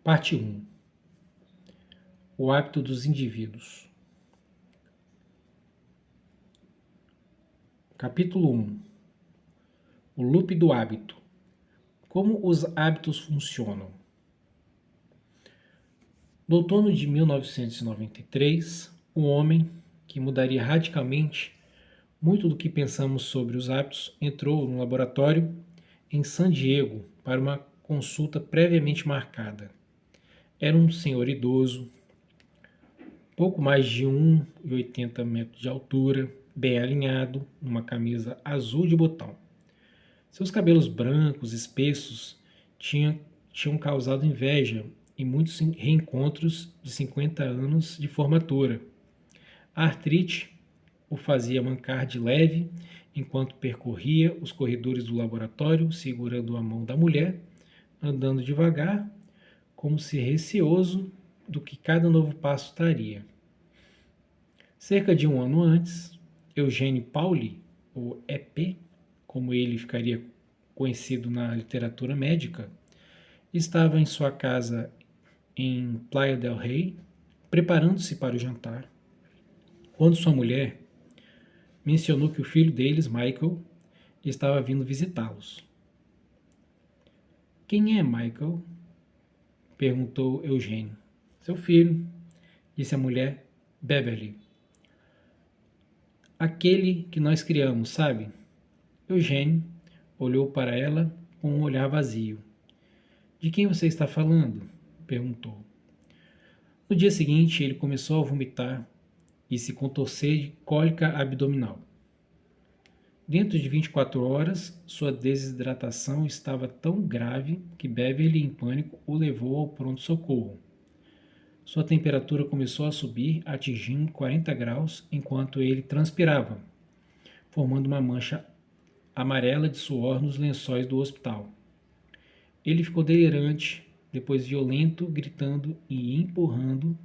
Parte 1. O hábito dos indivíduos. Capítulo 1. O loop do hábito. Como os hábitos funcionam. No outono de 1993, um homem que mudaria radicalmente muito do que pensamos sobre os hábitos entrou no laboratório em San Diego para uma consulta previamente marcada. Era um senhor idoso, pouco mais de 1,80 metros de altura, bem alinhado, numa camisa azul de botão. Seus cabelos brancos, espessos, tinham causado inveja em muitos reencontros de 50 anos de formatura. A artrite o fazia mancar de leve enquanto percorria os corredores do laboratório, segurando a mão da mulher, andando devagar, como se receoso do que cada novo passo traria. Cerca de um ano antes, Eugene Pauli, ou EP, como ele ficaria conhecido na literatura médica, estava em sua casa em Playa del Rey, preparando-se para o jantar, quando sua mulher mencionou que o filho deles, Michael, estava vindo visitá-los. "Quem é Michael?" perguntou Eugênio. "Seu filho", disse a mulher. "Beverly. Aquele que nós criamos, sabe?" Eugênio olhou para ela com um olhar vazio. "De quem você está falando?" perguntou. No dia seguinte, ele começou a vomitar e se contorcer de cólica abdominal. Dentro de 24 horas, sua desidratação estava tão grave que Beverly, em pânico, o levou ao pronto-socorro. Sua temperatura começou a subir, atingindo 40 graus, enquanto ele transpirava, formando uma mancha amarela de suor nos lençóis do hospital. Ele ficou delirante, depois violento, gritando e empurrando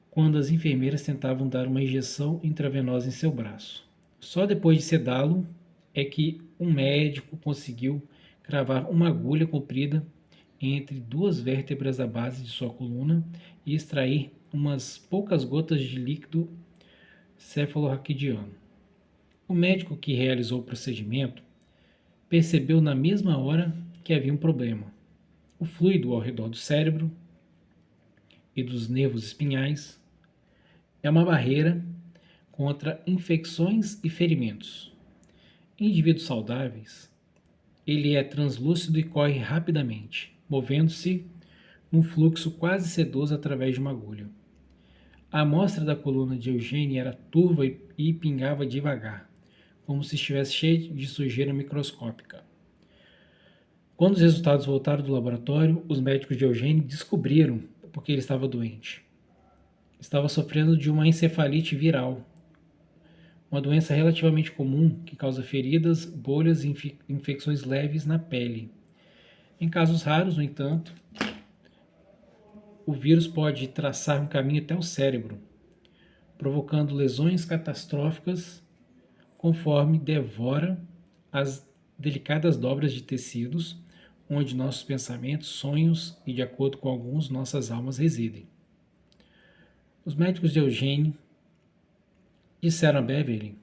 quando as enfermeiras tentavam dar uma injeção intravenosa em seu braço. Só depois de sedá-lo é que um médico conseguiu cravar uma agulha comprida entre duas vértebras da base de sua coluna e extrair umas poucas gotas de líquido cefalorraquidiano. O médico que realizou o procedimento percebeu na mesma hora que havia um problema. O fluido ao redor do cérebro e dos nervos espinhais é uma barreira contra infecções e ferimentos. Em indivíduos saudáveis, ele é translúcido e corre rapidamente, movendo-se num fluxo quase sedoso através de uma agulha. A amostra da coluna de Eugênio era turva e pingava devagar, como se estivesse cheia de sujeira microscópica. Quando os resultados voltaram do laboratório, os médicos de Eugênio descobriram por que ele estava doente. Estava sofrendo de uma encefalite viral, uma doença relativamente comum que causa feridas, bolhas e infecções leves na pele. Em casos raros, no entanto, o vírus pode traçar um caminho até o cérebro, provocando lesões catastróficas conforme devora as delicadas dobras de tecidos onde nossos pensamentos, sonhos e, de acordo com alguns, nossas almas residem. Os médicos de Eugênio disseram a Beverly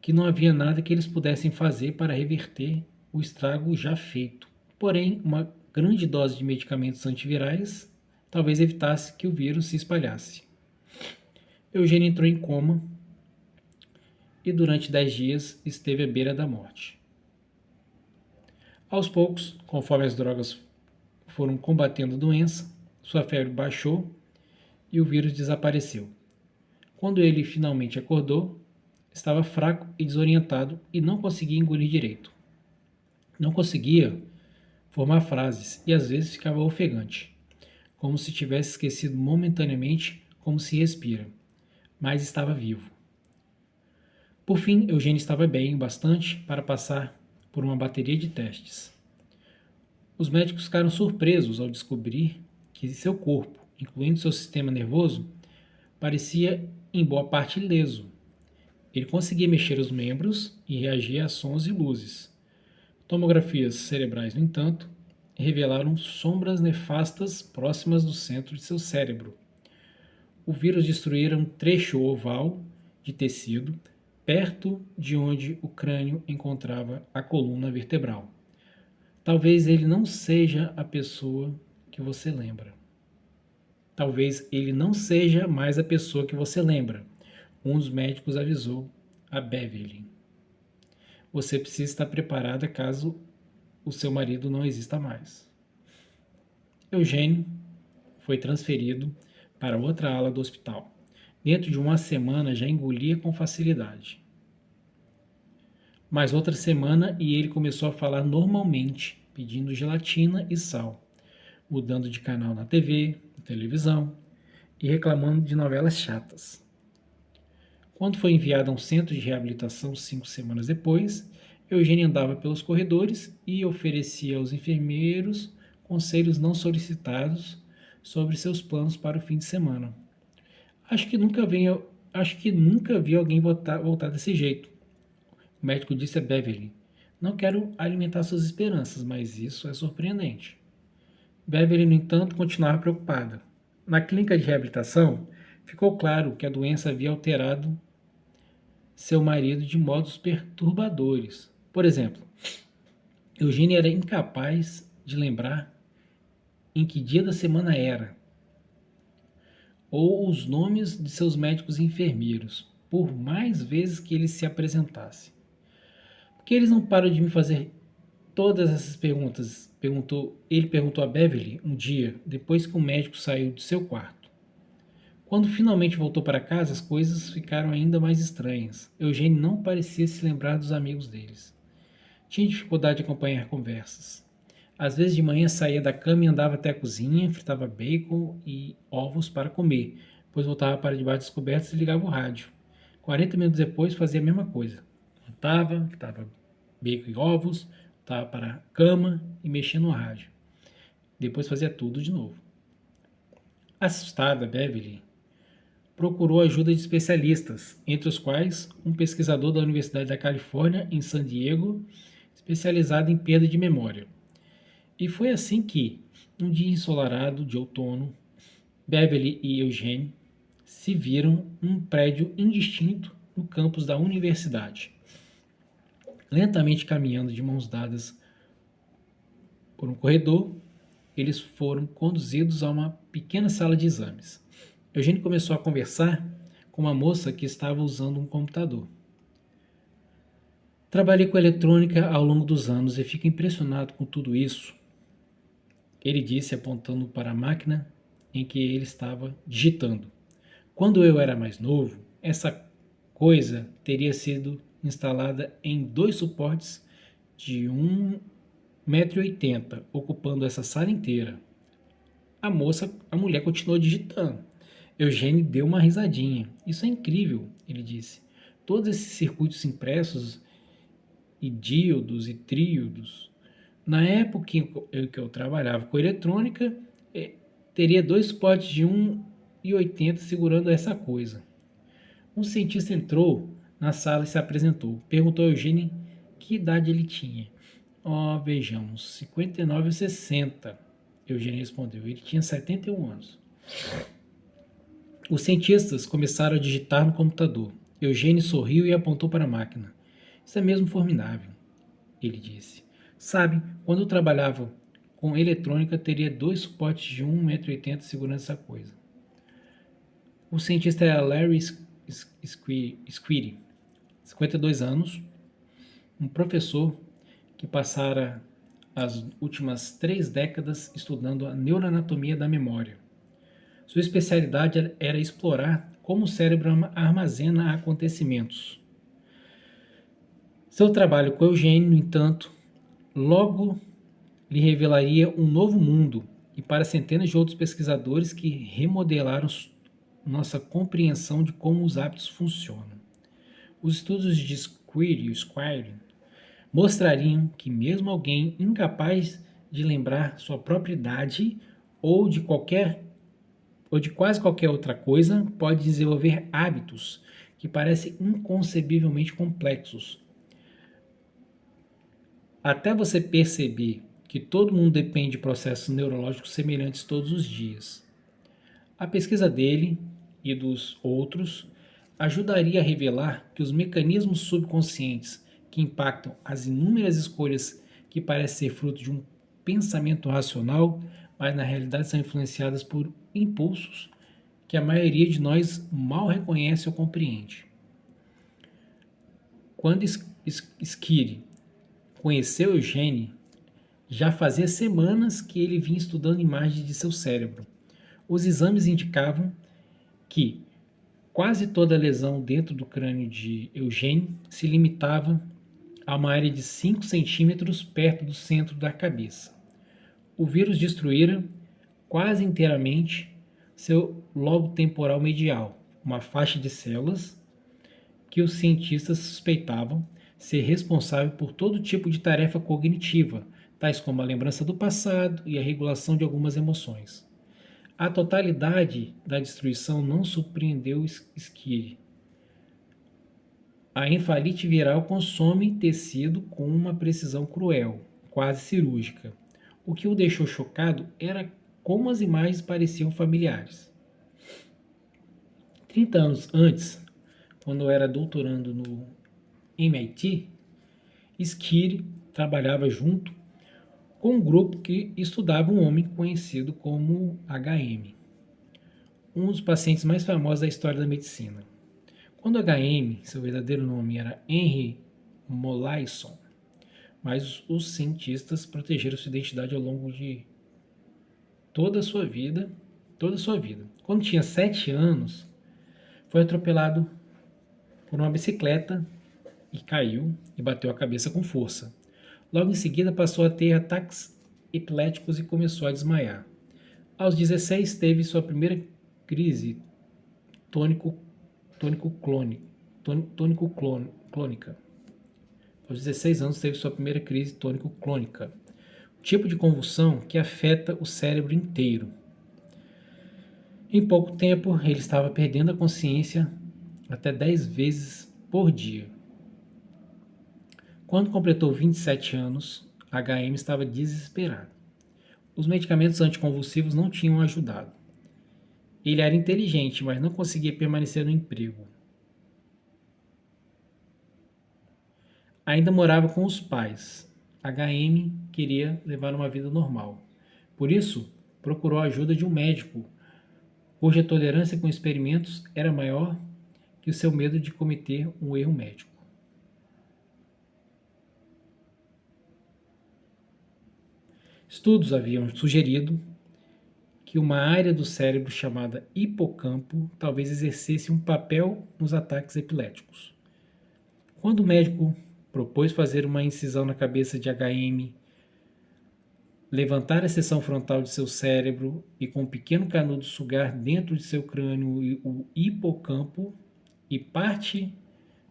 que não havia nada que eles pudessem fazer para reverter o estrago já feito. Porém, uma grande dose de medicamentos antivirais talvez evitasse que o vírus se espalhasse. Eugênio entrou em coma e durante 10 dias esteve à beira da morte. Aos poucos, conforme as drogas foram combatendo a doença, sua febre baixou e o vírus desapareceu. Quando ele finalmente acordou, estava fraco e desorientado e não conseguia engolir direito. Não conseguia formar frases e às vezes ficava ofegante, como se tivesse esquecido momentaneamente como se respira, mas estava vivo. Por fim, Eugênio estava bem o bastante para passar por uma bateria de testes. Os médicos ficaram surpresos ao descobrir que seu corpo, incluindo seu sistema nervoso, parecia em boa parte ileso. Ele conseguia mexer os membros e reagir a sons e luzes. Tomografias cerebrais, no entanto, revelaram sombras nefastas próximas do centro de seu cérebro. O vírus destruíra um trecho oval de tecido perto de onde o crânio encontrava a coluna vertebral. Talvez ele não seja a pessoa que você lembra. Talvez ele não seja mais a pessoa que você lembra. Um dos médicos avisou a Beverly. Você precisa estar preparada caso o seu marido não exista mais. Eugênio foi transferido para outra ala do hospital. Dentro de uma semana já engolia com facilidade. Mais outra semana e ele começou a falar normalmente, pedindo gelatina e sal, mudando de canal na TV, na televisão e reclamando de novelas chatas. Quando foi enviado a um centro de reabilitação 5 semanas depois, Eugênio andava pelos corredores e oferecia aos enfermeiros conselhos não solicitados sobre seus planos para o fim de semana. Acho que nunca vi alguém voltar desse jeito. O médico disse a Beverly. Não quero alimentar suas esperanças, mas isso é surpreendente. Beverly, no entanto, continuava preocupada. Na clínica de reabilitação, ficou claro que a doença havia alterado seu marido de modos perturbadores. Por exemplo, Eugênio era incapaz de lembrar em que dia da semana era, ou os nomes de seus médicos e enfermeiros, por mais vezes que ele se apresentasse. Por que eles não param de me fazer todas essas perguntas? Ele perguntou a Beverly um dia, depois que o médico saiu de seu quarto. Quando finalmente voltou para casa, as coisas ficaram ainda mais estranhas. Eugênio não parecia se lembrar dos amigos deles. Tinha dificuldade de acompanhar conversas. Às vezes de manhã saía da cama e andava até a cozinha, fritava bacon e ovos para comer, depois voltava para debaixo das cobertas e ligava o rádio. 40 minutos depois fazia a mesma coisa. Voltava, fritava bacon e ovos, voltava para a cama e mexia no rádio. Depois fazia tudo de novo. Assustada, Beverly procurou ajuda de especialistas, entre os quais um pesquisador da Universidade da Califórnia, em San Diego, especializado em perda de memória. E foi assim que, num dia ensolarado de outono, Beverly e Eugênio se viram num prédio indistinto no campus da universidade. Lentamente caminhando de mãos dadas por um corredor, eles foram conduzidos a uma pequena sala de exames. Eugênio começou a conversar com uma moça que estava usando um computador. Trabalhei com eletrônica ao longo dos anos e fico impressionado com tudo isso, ele disse apontando para a máquina em que ele estava digitando. Quando eu era mais novo, essa coisa teria sido instalada em 2 suportes de 1,80 m, ocupando essa sala inteira. A mulher continuou digitando. Eugênio deu uma risadinha. Isso é incrível, ele disse. Todos esses circuitos impressos e díodos e tríodos. Na época em que eu trabalhava com eletrônica, teria 2 suportes de 1,80 m segurando essa coisa. Um cientista entrou na sala e se apresentou. Perguntou a Eugênio que idade ele tinha. Vejamos, 59 ou 60. Eugênio respondeu. Ele tinha 71 anos. Os cientistas começaram a digitar no computador. Eugênio sorriu e apontou para a máquina. Isso é mesmo formidável, ele disse. Sabe, quando eu trabalhava com eletrônica, teria 2 suportes de 1,80 m segurando essa coisa. O cientista era Larry Squeedy, 52 anos, um professor que passara as últimas 3 décadas estudando a neuroanatomia da memória. Sua especialidade era explorar como o cérebro armazena acontecimentos. Seu trabalho com Eugênio, no entanto, logo lhe revelaria um novo mundo e para centenas de outros pesquisadores que remodelaram nossa compreensão de como os hábitos funcionam. Os estudos de Squire mostrariam que mesmo alguém incapaz de lembrar sua própria idade ou de quase qualquer outra coisa pode desenvolver hábitos que parecem inconcebivelmente complexos. Até você perceber que todo mundo depende de processos neurológicos semelhantes todos os dias. A pesquisa dele e dos outros ajudaria a revelar que os mecanismos subconscientes que impactam as inúmeras escolhas que parecem ser fruto de um pensamento racional, mas na realidade são influenciadas por impulsos que a maioria de nós mal reconhece ou compreende. Quando Schiry conheceu Eugene, já fazia semanas que ele vinha estudando imagens de seu cérebro. Os exames indicavam que quase toda lesão dentro do crânio de Eugene se limitava a uma área de 5 centímetros perto do centro da cabeça. O vírus destruíra quase inteiramente seu lobo temporal medial, uma faixa de células que os cientistas suspeitavam ser responsável por todo tipo de tarefa cognitiva, tais como a lembrança do passado e a regulação de algumas emoções. A totalidade da destruição não surpreendeu Schiry. A encefalite viral consome tecido com uma precisão cruel, quase cirúrgica. O que o deixou chocado era como as imagens pareciam familiares. 30 anos antes, quando eu era doutorando no MIT, Schiry trabalhava junto com um grupo que estudava um homem conhecido como HM, um dos pacientes mais famosos da história da medicina. Quando HM, seu verdadeiro nome era Henry Molaison, mas os cientistas protegeram sua identidade ao longo de toda a sua vida. Quando tinha 7 anos, foi atropelado por uma bicicleta e caiu e bateu a cabeça com força. Logo em seguida passou a ter ataques epiléticos e começou a desmaiar. Aos 16 teve sua primeira crise tônico-clônica. Aos 16 anos teve sua primeira crise tônico-clônica, um tipo de convulsão que afeta o cérebro inteiro. Em pouco tempo, ele estava perdendo a consciência até 10 vezes por dia. Quando completou 27 anos, HM estava desesperado. Os medicamentos anticonvulsivos não tinham ajudado. Ele era inteligente, mas não conseguia permanecer no emprego. Ainda morava com os pais. HM queria levar uma vida normal. Por isso, procurou a ajuda de um médico, cuja tolerância com experimentos era maior que o seu medo de cometer um erro médico. Estudos haviam sugerido que uma área do cérebro chamada hipocampo talvez exercesse um papel nos ataques epiléticos. Quando o médico propôs fazer uma incisão na cabeça de HM, levantar a seção frontal de seu cérebro e com um pequeno canudo sugar dentro de seu crânio o hipocampo e parte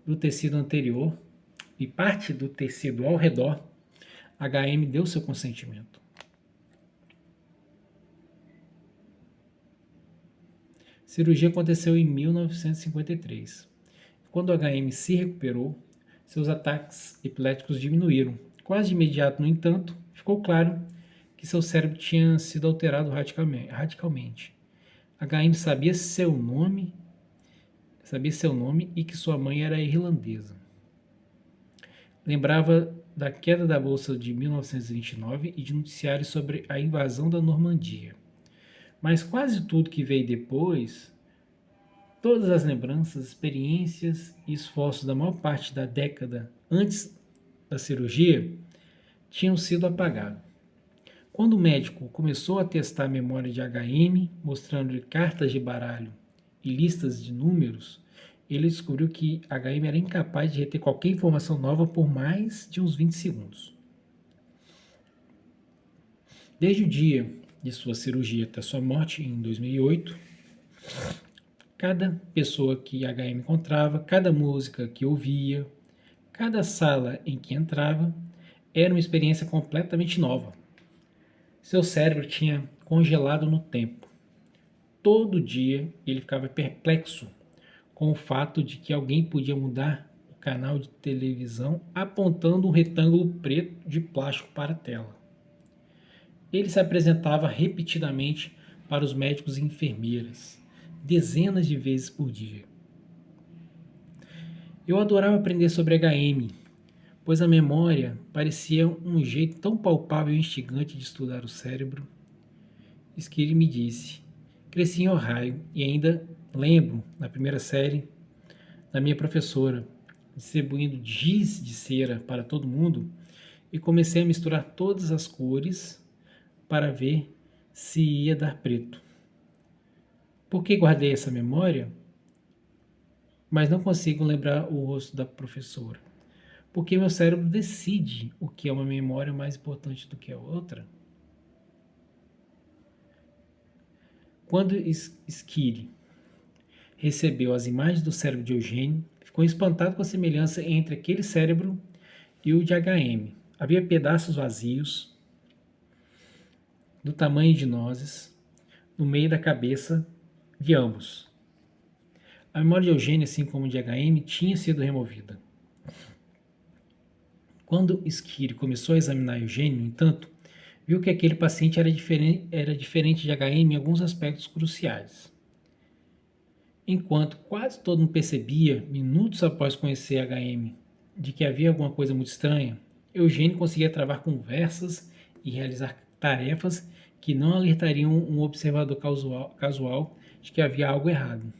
do tecido anterior e parte do tecido ao redor, HM deu seu consentimento. A cirurgia aconteceu em 1953. Quando HM se recuperou, seus ataques epiléticos diminuíram. Quase de imediato, no entanto, ficou claro que seu cérebro tinha sido alterado radicalmente. HM sabia seu nome e que sua mãe era irlandesa. Lembrava da queda da Bolsa de 1929 e de noticiários sobre a invasão da Normandia. Mas quase tudo que veio depois, todas as lembranças, experiências e esforços da maior parte da década antes da cirurgia, tinham sido apagados. Quando o médico começou a testar a memória de HM, mostrando-lhe cartas de baralho e listas de números, ele descobriu que HM era incapaz de reter qualquer informação nova por mais de uns 20 segundos. Desde o dia de sua cirurgia até sua morte, em 2008, cada pessoa que HM encontrava, cada música que ouvia, cada sala em que entrava, era uma experiência completamente nova. Seu cérebro tinha congelado no tempo. Todo dia ele ficava perplexo com o fato de que alguém podia mudar o canal de televisão apontando um retângulo preto de plástico para a tela. Ele se apresentava repetidamente para os médicos e enfermeiras, dezenas de vezes por dia. Eu adorava aprender sobre HM, pois a memória parecia um jeito tão palpável e instigante de estudar o cérebro. Skiri me disse: cresci em Ohio e ainda lembro, na primeira série, da minha professora distribuindo giz de cera para todo mundo e comecei a misturar todas as cores para ver se ia dar preto. Por que guardei essa memória? Mas não consigo lembrar o rosto da professora. Porque meu cérebro decide o que é uma memória mais importante do que a outra. Quando Skiri recebeu as imagens do cérebro de Eugênio, ficou espantado com a semelhança entre aquele cérebro e o de HM. Havia pedaços vazios, do tamanho de nozes, no meio da cabeça de ambos. A memória de Eugênio, assim como de HM, tinha sido removida. Quando Skiri começou a examinar Eugênio, no entanto, viu que aquele paciente era diferente de HM em alguns aspectos cruciais. Enquanto quase todo mundo percebia, minutos após conhecer HM, de que havia alguma coisa muito estranha, Eugênio conseguia travar conversas e realizar tarefas que não alertariam um observador casual de que havia algo errado.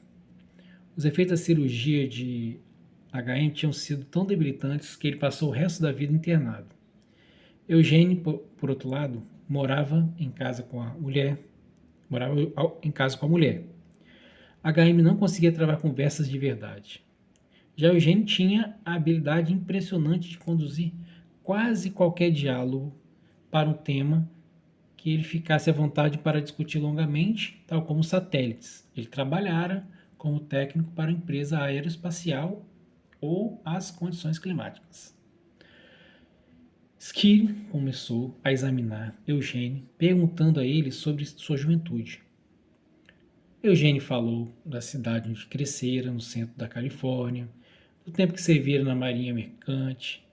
Os efeitos da cirurgia de HM tinham sido tão debilitantes que ele passou o resto da vida internado. Eugênio, por outro lado, morava em casa com a mulher. HM não conseguia travar conversas de verdade. Já Eugênio tinha a habilidade impressionante de conduzir quase qualquer diálogo para um tema que ele ficasse à vontade para discutir longamente, tal como satélites. Ele trabalhara como técnico para a empresa aeroespacial ou as condições climáticas. Skiri começou a examinar Eugênio, perguntando a ele sobre sua juventude. Eugênio falou da cidade onde crescera, no centro da Califórnia, do tempo que servira na marinha mercante,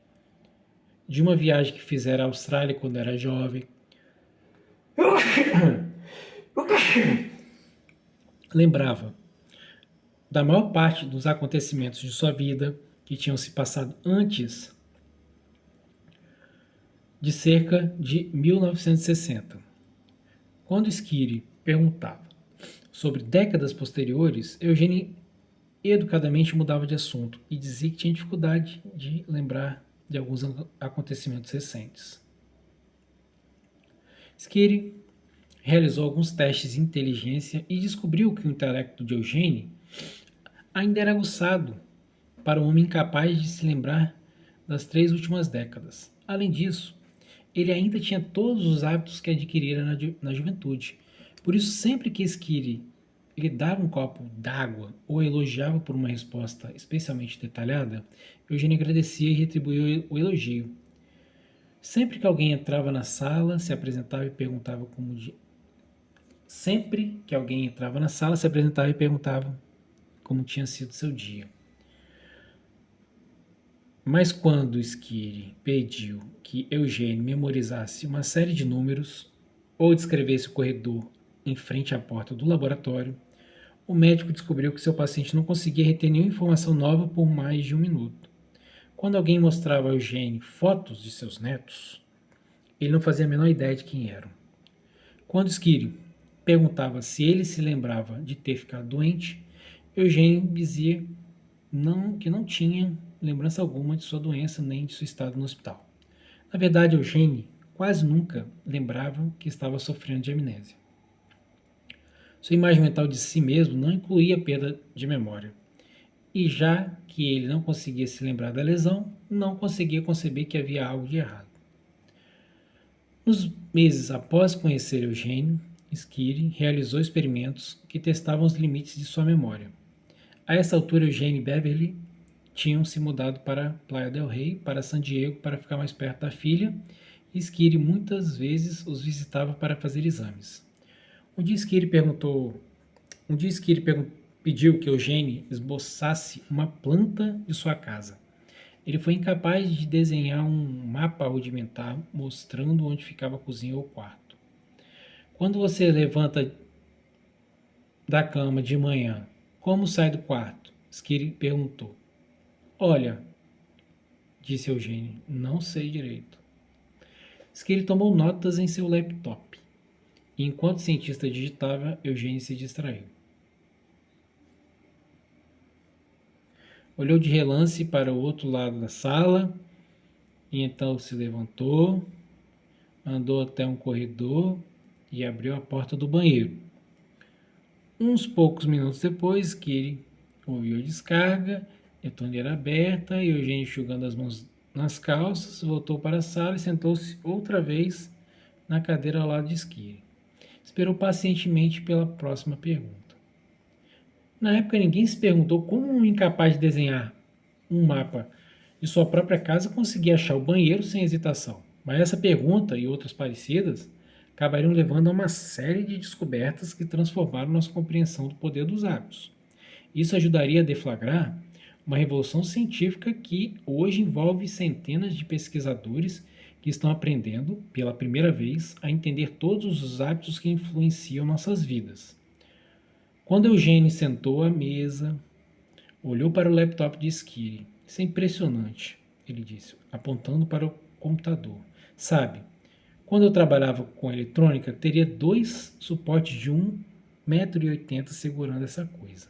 de uma viagem que fizera à Austrália quando era jovem. Lembrava da maior parte dos acontecimentos de sua vida que tinham se passado antes de cerca de 1960. Quando Skiri perguntava sobre décadas posteriores, Eugênio educadamente mudava de assunto e dizia que tinha dificuldade de lembrar de alguns acontecimentos recentes. Skiri realizou alguns testes de inteligência e descobriu que o intelecto de Eugênio ainda era aguçado para um homem incapaz de se lembrar das 3 últimas décadas. Além disso, ele ainda tinha todos os hábitos que adquirira na juventude. Por isso, sempre que Skiri lhe dava um copo d'água ou elogiava por uma resposta especialmente detalhada, Eugênio agradecia e retribuía o elogio. Sempre que alguém entrava na sala, se apresentava e perguntava como tinha sido seu dia. Mas quando Skiri pediu que Eugênio memorizasse uma série de números ou descrevesse o corredor em frente à porta do laboratório, o médico descobriu que seu paciente não conseguia reter nenhuma informação nova por mais de 1 minuto. Quando alguém mostrava a Eugênio fotos de seus netos, ele não fazia a menor ideia de quem eram. Quando Skiri perguntava se ele se lembrava de ter ficado doente, Eugênio dizia que não tinha lembrança alguma de sua doença nem de seu estado no hospital. Na verdade, Eugênio quase nunca lembrava que estava sofrendo de amnésia. Sua imagem mental de si mesmo não incluía perda de memória. E já que ele não conseguia se lembrar da lesão, não conseguia conceber que havia algo de errado. Nos meses após conhecer Eugênio, Skiri realizou experimentos que testavam os limites de sua memória. A essa altura, Eugênio e Beverly tinham se mudado para Playa del Rey, para San Diego, para ficar mais perto da filha, e Skiri muitas vezes os visitava para fazer exames. Um dia Skiri pediu que Eugênio esboçasse uma planta de sua casa. Ele foi incapaz de desenhar um mapa rudimentar mostrando onde ficava a cozinha ou o quarto. Quando você levanta da cama de manhã, como sai do quarto? Skiri perguntou. Olha, disse Eugênio, não sei direito. Skiri tomou notas em seu laptop. E enquanto o cientista digitava, Eugênio se distraiu. Olhou de relance para o outro lado da sala e então se levantou, andou até um corredor e abriu a porta do banheiro. Uns poucos minutos depois, Kiri ouviu a descarga, a torneira aberta e Eugênio enxugando as mãos nas calças, voltou para a sala e sentou-se outra vez na cadeira ao lado de Skiri. Esperou pacientemente pela próxima pergunta. Na época, ninguém se perguntou como um incapaz de desenhar um mapa de sua própria casa conseguia achar o banheiro sem hesitação. Mas essa pergunta e outras parecidas acabariam levando a uma série de descobertas que transformaram nossa compreensão do poder dos hábitos. Isso ajudaria a deflagrar uma revolução científica que hoje envolve centenas de pesquisadores que estão aprendendo, pela primeira vez, a entender todos os hábitos que influenciam nossas vidas. Quando Eugênio sentou à mesa, olhou para o laptop de Skiri. Isso é impressionante, ele disse, apontando para o computador. Sabe, quando eu trabalhava com eletrônica, teria 2 suportes de 1,80 m segurando essa coisa.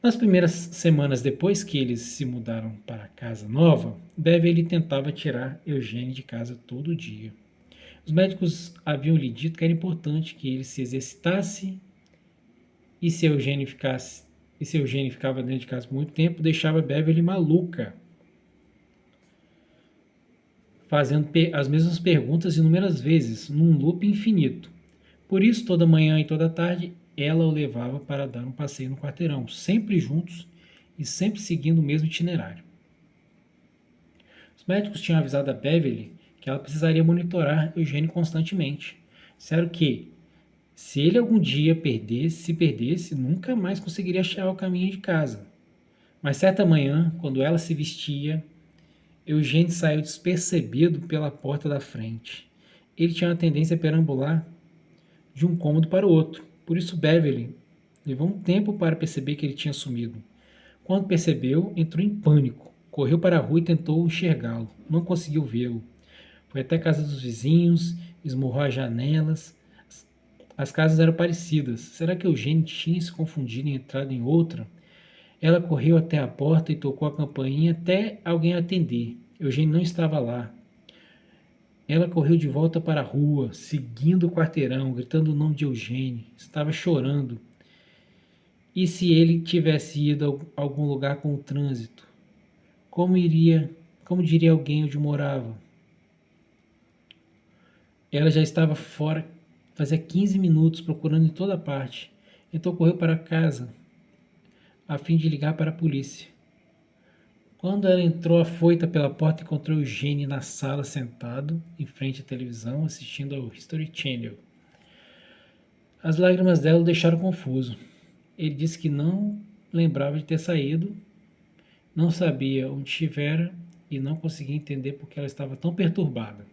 Nas primeiras semanas depois que eles se mudaram para a casa nova, Beverly tentava tirar Eugênio de casa todo dia. Os médicos haviam lhe dito que era importante que ele se exercitasse e se Eugênio ficava dentro de casa por muito tempo, deixava Beverly maluca, fazendo as mesmas perguntas inúmeras vezes, num loop infinito. Por isso, toda manhã e toda tarde, ela o levava para dar um passeio no quarteirão, sempre juntos e sempre seguindo o mesmo itinerário. Os médicos tinham avisado a Beverly que ela precisaria monitorar Eugênio constantemente. Disseram que, se ele algum dia se perdesse, nunca mais conseguiria achar o caminho de casa. Mas certa manhã, quando ela se vestia, Eugênio saiu despercebido pela porta da frente. Ele tinha uma tendência a perambular de um cômodo para o outro. Por isso Beverly levou um tempo para perceber que ele tinha sumido. Quando percebeu, entrou em pânico. Correu para a rua e tentou enxergá-lo. Não conseguiu vê-lo. Foi até a casa dos vizinhos, esmurrou as janelas. As casas eram parecidas. Será que Eugênio tinha se confundido e entrado em outra? Ela correu até a porta e tocou a campainha até alguém atender. Eugênio não estava lá. Ela correu de volta para a rua, seguindo o quarteirão, gritando o nome de Eugênio. Estava chorando. E se ele tivesse ido a algum lugar com o trânsito? Como diria alguém onde morava? Ela já estava fora, fazia 15 minutos, procurando em toda parte. Então correu para casa, a fim de ligar para a polícia. Quando ela entrou afoita pela porta, encontrou Eugênio na sala, sentado em frente à televisão, assistindo ao History Channel. As lágrimas dela o deixaram confuso. Ele disse que não lembrava de ter saído, não sabia onde estivera e não conseguia entender por que ela estava tão perturbada.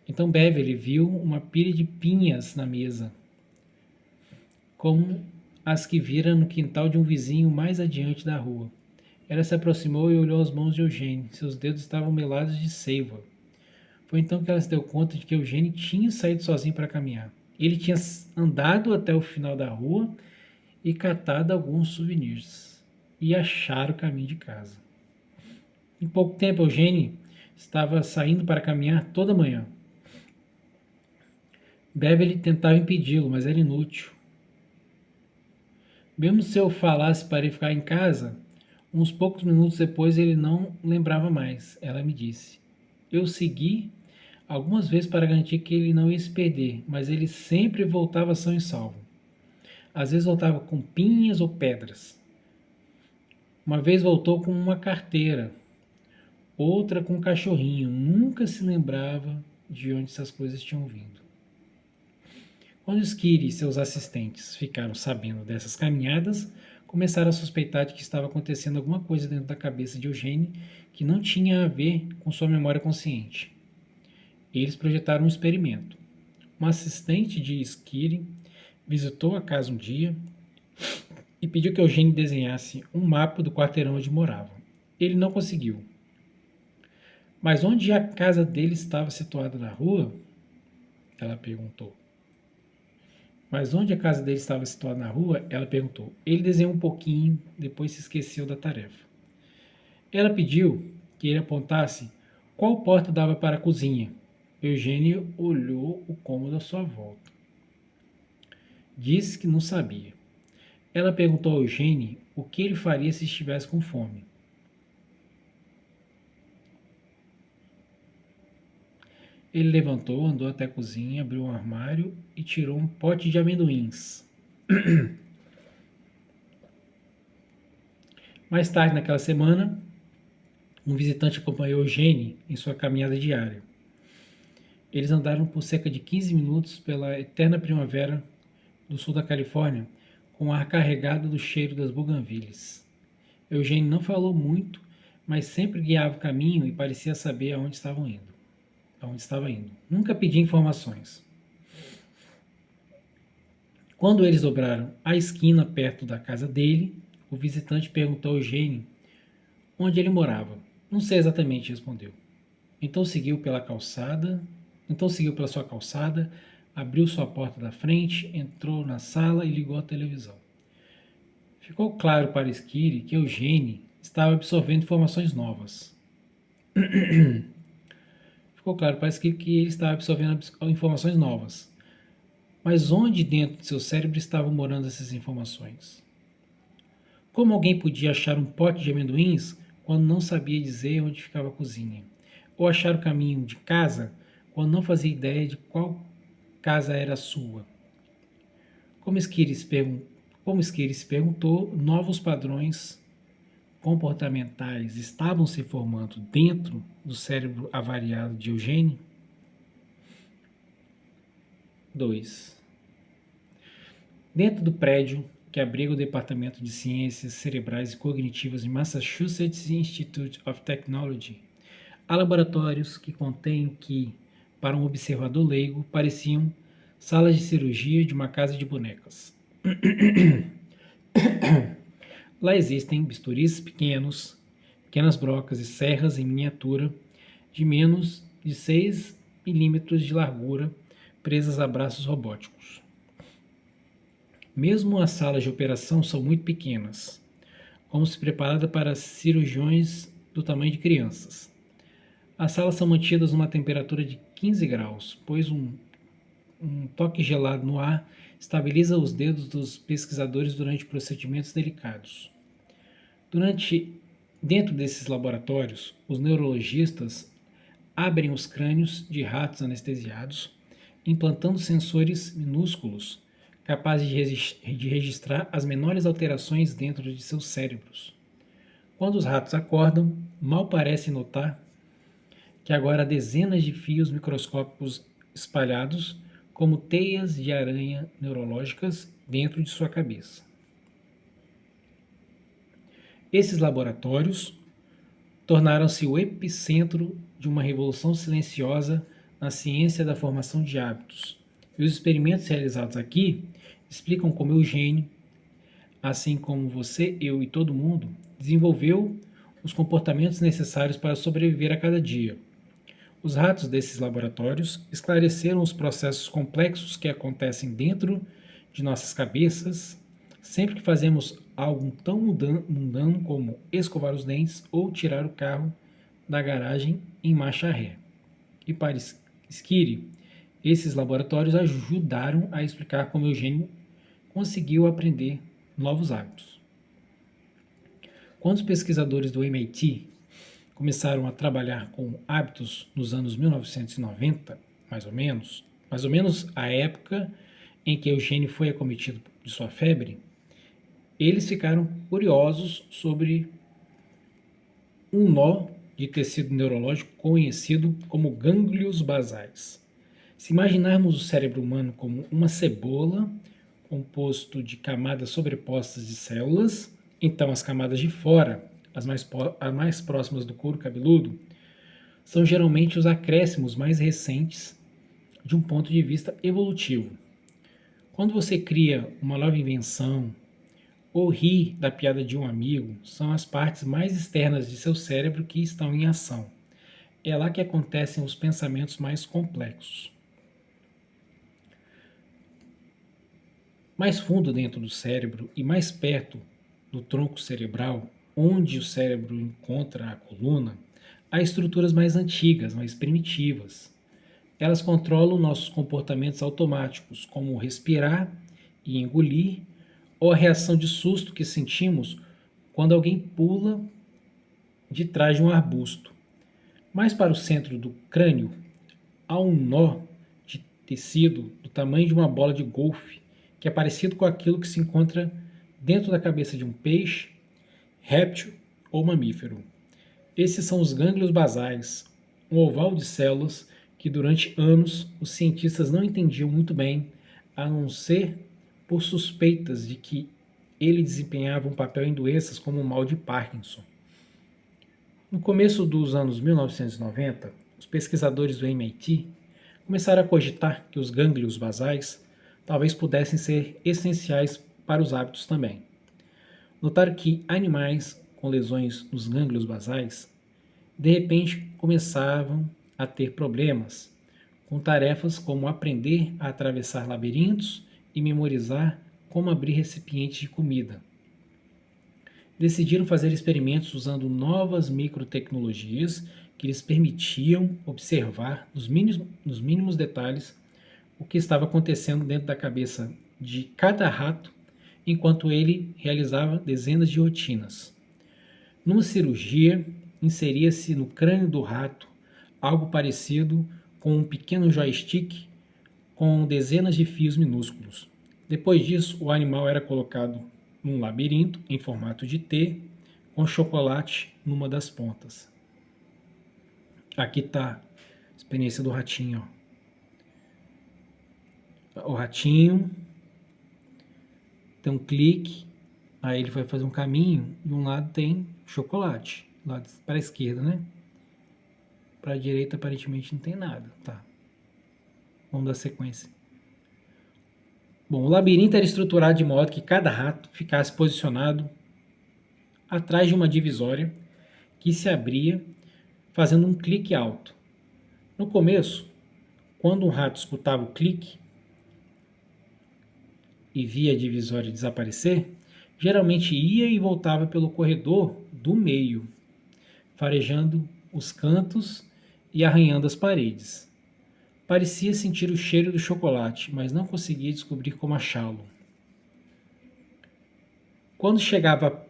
Então Beverly viu uma pilha de pinhas na mesa, como as que vira no quintal de um vizinho mais adiante da rua. Ela se aproximou e olhou as mãos de Eugênio. Seus dedos estavam melados de seiva. Foi então que ela se deu conta de que Eugênio tinha saído sozinho para caminhar. Ele tinha andado até o final da rua e catado alguns souvenirs e achar o caminho de casa. Em pouco tempo, Eugênio estava saindo para caminhar toda manhã. Beverly tentava impedi-lo, mas era inútil. Mesmo se eu falasse para ele ficar em casa, uns poucos minutos depois ele não lembrava mais, ela me disse. Eu segui algumas vezes para garantir que ele não ia se perder, mas ele sempre voltava são e salvo. Às vezes voltava com pinhas ou pedras. Uma vez voltou com uma carteira, outra com um cachorrinho. Nunca se lembrava de onde essas coisas tinham vindo. Quando Skiri e seus assistentes ficaram sabendo dessas caminhadas, começaram a suspeitar de que estava acontecendo alguma coisa dentro da cabeça de Eugênio que não tinha a ver com sua memória consciente. Eles projetaram um experimento. Um assistente de Skiri visitou a casa um dia e pediu que Eugênio desenhasse um mapa do quarteirão onde morava. Ele não conseguiu. Mas onde a casa dele estava situada na rua? Ela perguntou. Mas onde a casa dele estava situada na rua? Ela perguntou. Ele desenhou um pouquinho, depois se esqueceu da tarefa. Ela pediu que ele apontasse qual porta dava para a cozinha. Eugênio olhou o cômodo à sua volta. Disse que não sabia. Ela perguntou a Eugênio o que ele faria se estivesse com fome. Ele levantou, andou até a cozinha, abriu um armário e tirou um pote de amendoins. Mais tarde naquela semana, um visitante acompanhou Eugênio em sua caminhada diária. Eles andaram por cerca de 15 minutos pela eterna primavera do sul da Califórnia, com o ar carregado do cheiro das buganvílias. Eugênio não falou muito, mas sempre guiava o caminho e parecia saber aonde estava indo. Nunca pedia informações. Quando eles dobraram a esquina perto da casa dele, o visitante perguntou a Eugênio onde ele morava. Não sei exatamente, respondeu. Então seguiu pela sua calçada, abriu sua porta da frente, entrou na sala e ligou a televisão. Ficou claro para Skiri que Eugênio estava absorvendo informações novas. Mas onde dentro de seu cérebro estavam morando essas informações? Como alguém podia achar um pote de amendoins quando não sabia dizer onde ficava a cozinha? Ou achar o caminho de casa quando não fazia ideia de qual casa era a sua? Como Skiri se perguntou, novos padrões comportamentais estavam se formando dentro do cérebro avariado de Eugênio? 2. Dentro do prédio que abriga o Departamento de Ciências Cerebrais e Cognitivas de Massachusetts Institute of Technology, há laboratórios que contêm o que, para um observador leigo, pareciam salas de cirurgia de uma casa de bonecas. Lá existem bisturis pequenas brocas e serras em miniatura de menos de 6 milímetros de largura, presas a braços robóticos. Mesmo as salas de operação são muito pequenas, como se preparada para cirurgiões do tamanho de crianças. As salas são mantidas numa temperatura de 15 graus, pois um toque gelado no ar estabiliza os dedos dos pesquisadores durante procedimentos delicados. Dentro desses laboratórios, os neurologistas abrem os crânios de ratos anestesiados, implantando sensores minúsculos capazes de registrar as menores alterações dentro de seus cérebros. Quando os ratos acordam, mal parecem notar que agora há dezenas de fios microscópicos espalhados como teias de aranha neurológicas dentro de sua cabeça. Esses laboratórios tornaram-se o epicentro de uma revolução silenciosa na ciência da formação de hábitos. E os experimentos realizados aqui explicam como Eugênio, assim como você, eu e todo mundo, desenvolveu os comportamentos necessários para sobreviver a cada dia. Os ratos desses laboratórios esclareceram os processos complexos que acontecem dentro de nossas cabeças sempre que fazemos algo tão mundano como escovar os dentes ou tirar o carro da garagem em marcha ré. E para Skiri, esses laboratórios ajudaram a explicar como Eugênio conseguiu aprender novos hábitos. Quando os pesquisadores do MIT começaram a trabalhar com hábitos nos anos 1990, mais ou menos a época em que Eugênio foi acometido de sua febre, eles ficaram curiosos sobre um nó de tecido neurológico conhecido como gânglios basais. Se imaginarmos o cérebro humano como uma cebola composto de camadas sobrepostas de células, então as camadas de fora, as mais próximas do couro cabeludo, são geralmente os acréscimos mais recentes de um ponto de vista evolutivo. Quando você cria uma nova invenção ou ri da piada de um amigo, são as partes mais externas de seu cérebro que estão em ação. É lá que acontecem os pensamentos mais complexos. Mais fundo dentro do cérebro e mais perto do tronco cerebral, onde o cérebro encontra a coluna, há estruturas mais antigas, mais primitivas. Elas controlam nossos comportamentos automáticos, como respirar e engolir, ou a reação de susto que sentimos quando alguém pula de trás de um arbusto. Mais para o centro do crânio, há um nó de tecido do tamanho de uma bola de golfe, que é parecido com aquilo que se encontra dentro da cabeça de um peixe, réptil ou mamífero. Esses são os gânglios basais, um oval de células que durante anos os cientistas não entendiam muito bem, a não ser por suspeitas de que ele desempenhava um papel em doenças como o mal de Parkinson. No começo dos anos 1990, os pesquisadores do MIT começaram a cogitar que os gânglios basais talvez pudessem ser essenciais para os hábitos também. Notaram que animais com lesões nos gânglios basais de repente começavam a ter problemas com tarefas como aprender a atravessar labirintos e memorizar como abrir recipientes de comida. Decidiram fazer experimentos usando novas microtecnologias que lhes permitiam observar nos mínimos detalhes o que estava acontecendo dentro da cabeça de cada rato enquanto ele realizava dezenas de rotinas. Numa cirurgia, inseria-se no crânio do rato algo parecido com um pequeno joystick com dezenas de fios minúsculos. Depois disso, o animal era colocado num labirinto em formato de T, com chocolate numa das pontas. Aqui está a experiência do ratinho. Ó. O ratinho tem um clique, aí ele vai fazer um caminho, e um lado tem chocolate, lado para a esquerda, né? Para a direita aparentemente não tem nada, tá? Vamos dar sequência. Bom, o labirinto era estruturado de modo que cada rato ficasse posicionado atrás de uma divisória que se abria fazendo um clique alto. No começo, quando um rato escutava o clique e via a divisória desaparecer, geralmente ia e voltava pelo corredor do meio, farejando os cantos e arranhando as paredes. Parecia sentir o cheiro do chocolate, mas não conseguia descobrir como achá-lo. Quando chegava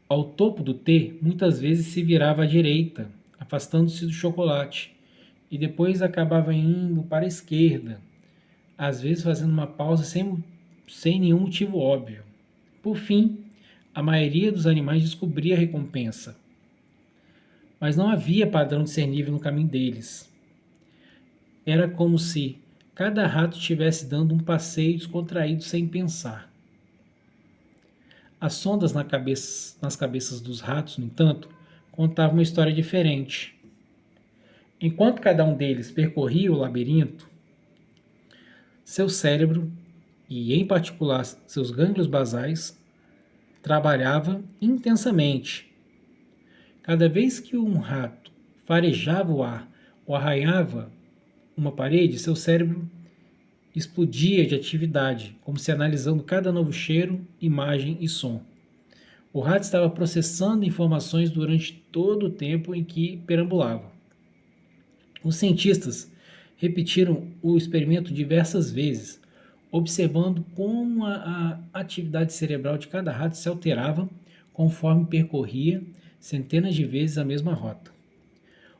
ao topo do T, muitas vezes se virava à direita, afastando-se do chocolate, e depois acabava indo para a esquerda, às vezes fazendo uma pausa sem nenhum motivo óbvio. Por fim, a maioria dos animais descobria a recompensa, mas não havia padrão discernível no caminho deles. Era como se cada rato estivesse dando um passeio descontraído sem pensar. As sondas nas cabeças dos ratos, no entanto, contavam uma história diferente. Enquanto cada um deles percorria o labirinto, seu cérebro, e em particular seus gânglios basais, trabalhava intensamente. Cada vez que um rato farejava o ar ou arranhava uma parede, seu cérebro explodia de atividade, como se analisando cada novo cheiro, imagem e som. O rato estava processando informações durante todo o tempo em que perambulava. Os cientistas repetiram o experimento diversas vezes, observando como a atividade cerebral de cada rato se alterava conforme percorria centenas de vezes a mesma rota.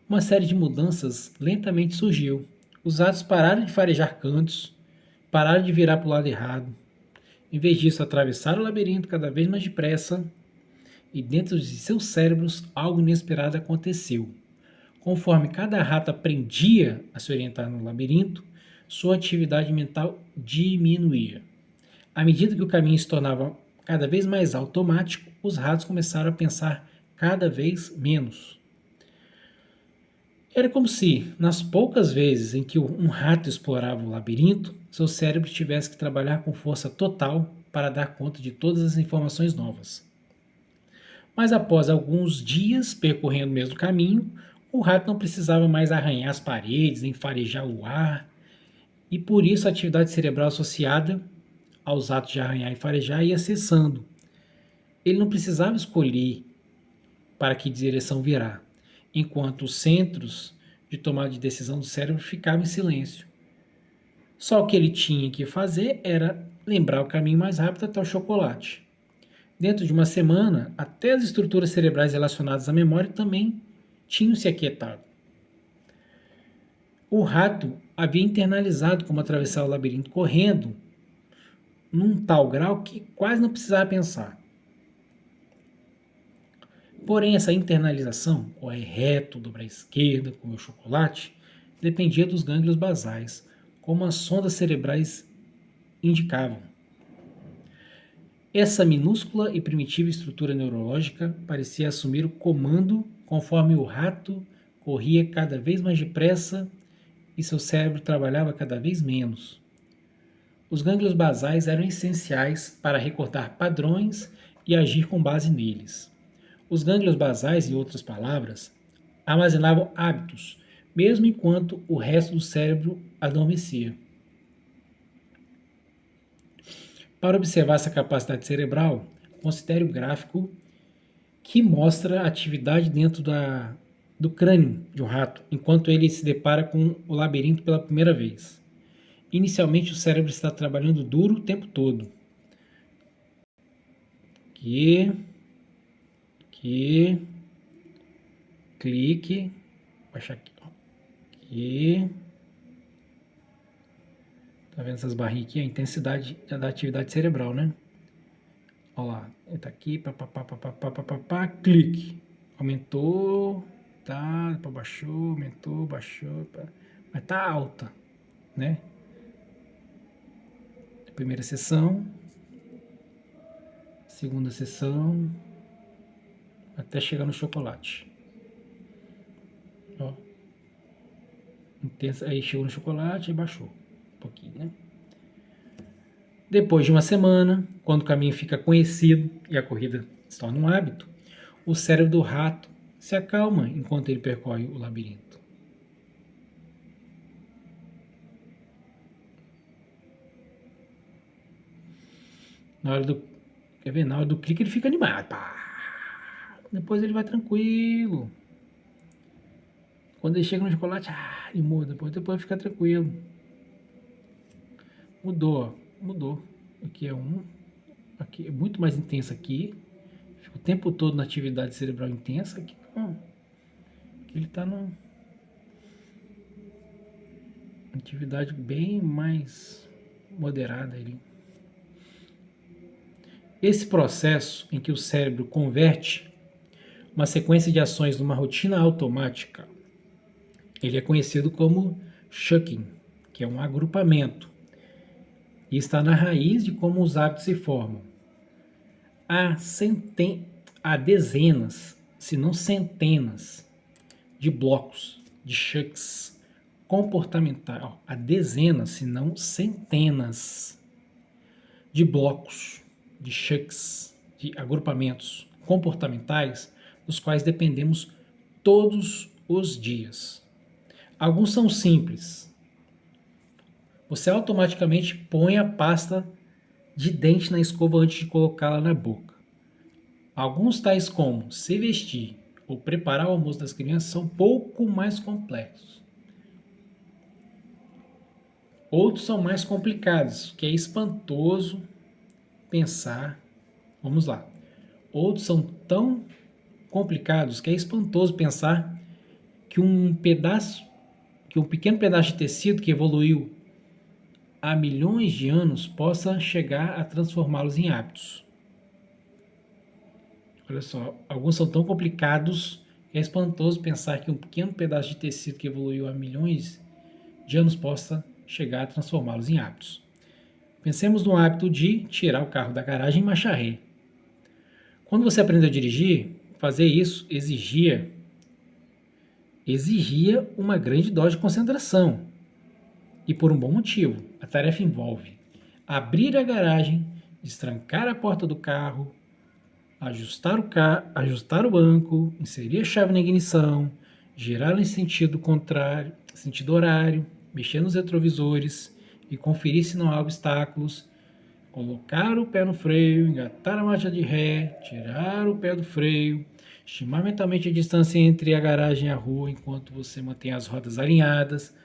Uma série de mudanças lentamente surgiu. Os ratos pararam de farejar cantos, pararam de virar para o lado errado. Em vez disso, atravessaram o labirinto cada vez mais depressa, e dentro de seus cérebros algo inesperado aconteceu. Conforme cada rato aprendia a se orientar no labirinto, sua atividade mental diminuía. À medida que o caminho se tornava cada vez mais automático, os ratos começaram a pensar cada vez menos. Era como se, nas poucas vezes em que um rato explorava o labirinto, seu cérebro tivesse que trabalhar com força total para dar conta de todas as informações novas. Mas após alguns dias percorrendo o mesmo caminho, o rato não precisava mais arranhar as paredes, nem farejar o ar, e por isso a atividade cerebral associada aos atos de arranhar e farejar ia cessando. Ele não precisava escolher para que direção virar, enquanto os centros de tomada de decisão do cérebro ficavam em silêncio. Só o que ele tinha que fazer era lembrar o caminho mais rápido até o chocolate. Dentro de uma semana, até as estruturas cerebrais relacionadas à memória também tinham se aquietado. O rato havia internalizado como atravessar o labirinto correndo, num tal grau que quase não precisava pensar. Porém, essa internalização, correr reto, dobrar à esquerda, comer o chocolate, dependia dos gânglios basais, como as sondas cerebrais indicavam. Essa minúscula e primitiva estrutura neurológica parecia assumir o comando conforme o rato corria cada vez mais depressa e seu cérebro trabalhava cada vez menos. Os gânglios basais eram essenciais para recordar padrões e agir com base neles. Os gânglios basais, em outras palavras, armazenavam hábitos, mesmo enquanto o resto do cérebro adormecia. Para observar essa capacidade cerebral, considere o gráfico que mostra a atividade dentro do crânio de um rato, enquanto ele se depara com o labirinto pela primeira vez. Inicialmente, o cérebro está trabalhando duro o tempo todo. Aqui, clique, baixar aqui. Tá vendo essas barrinhas aqui? A intensidade da atividade cerebral, né? Olha lá, ele tá aqui, clique. Aumentou, tá, depois baixou, aumentou, baixou, mas tá alta, né? Primeira sessão, segunda sessão, até chegar no chocolate. Ó. Intensa, aí chegou no chocolate e baixou um pouquinho, né? Depois de uma semana, quando o caminho fica conhecido e a corrida se torna um hábito, o cérebro do rato se acalma enquanto ele percorre o labirinto. Na hora do, quer ver? Na hora do clique ele fica animado. Pá. Depois ele vai tranquilo. Quando ele chega no chocolate, ele muda. Depois fica tranquilo. Mudou. Aqui é aqui é muito mais intenso aqui. Fica o tempo todo na atividade cerebral intensa. Aqui não. Aqui ele está numa atividade bem mais moderada ali. Esse processo em que o cérebro converte uma sequência de ações numa rotina automática, ele é conhecido como shucking, que é um agrupamento, e está na raiz de como os hábitos se formam. Há dezenas, se não centenas, de blocos, de shucks comportamentais. Há dezenas, se não centenas, de blocos, de shucks, de agrupamentos comportamentais, dos quais dependemos todos os dias. Alguns são simples. Você automaticamente põe a pasta de dente na escova antes de colocá-la na boca. Alguns, tais como se vestir ou preparar o almoço das crianças, são pouco mais complexos. Outros são mais complicados, que é espantoso pensar. Vamos lá. Outros são tão complicados que é espantoso pensar que um pequeno pedaço de tecido que evoluiu há milhões de anos possa chegar a transformá-los em hábitos. Olha só, alguns são tão complicados que é espantoso pensar que um pequeno pedaço de tecido que evoluiu há milhões de anos possa chegar a transformá-los em hábitos. Pensemos no hábito de tirar o carro da garagem em marcha ré. Quando você aprendeu a dirigir, fazer isso exigia exigia uma grande dose de concentração. E por um bom motivo. A tarefa envolve abrir a garagem, destrancar a porta do carro, ajustar o banco, inserir a chave na ignição, girá-la em sentido contrário, sentido horário, mexer nos retrovisores e conferir se não há obstáculos, colocar o pé no freio, engatar a marcha de ré, tirar o pé do freio, estimar mentalmente a distância entre a garagem e a rua enquanto você mantém as rodas alinhadas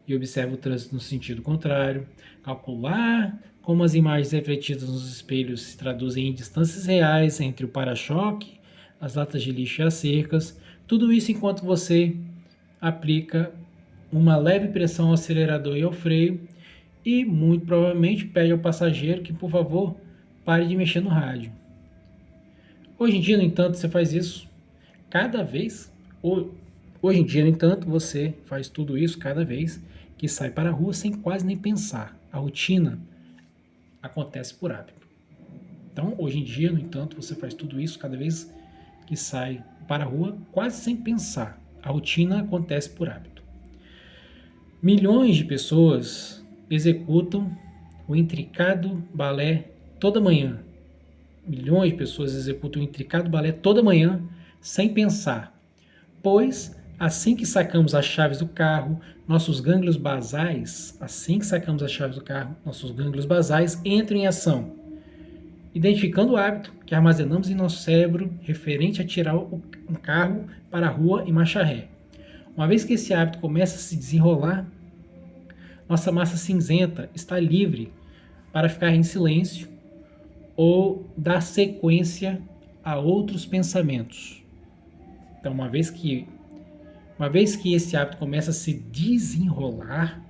e observa o trânsito no sentido contrário, calcular como as imagens refletidas nos espelhos se traduzem em distâncias reais entre o para-choque, as latas de lixo e as cercas, tudo isso enquanto você aplica uma leve pressão ao acelerador e ao freio e muito provavelmente pede ao passageiro que, por favor, pare de mexer no rádio. Hoje em dia, no entanto, você faz isso cada vez. Hoje em dia, no entanto, você faz tudo isso cada vez que sai para a rua sem quase nem pensar. A rotina acontece por hábito. Então, hoje em dia, no entanto, você faz tudo isso cada vez que sai para a rua quase sem pensar. A rotina acontece por hábito. Milhões de pessoas executam o intricado balé toda manhã. Milhões de pessoas executam o intricado balé toda manhã sem pensar, pois assim que sacamos as chaves do carro, nossos gânglios basais entram em ação, identificando o hábito que armazenamos em nosso cérebro referente a tirar um carro para a rua em marcha ré. Uma vez que esse hábito começa a se desenrolar, nossa massa cinzenta está livre para ficar em silêncio ou dar sequência a outros pensamentos. Então, uma vez que esse hábito começa a se desenrolar,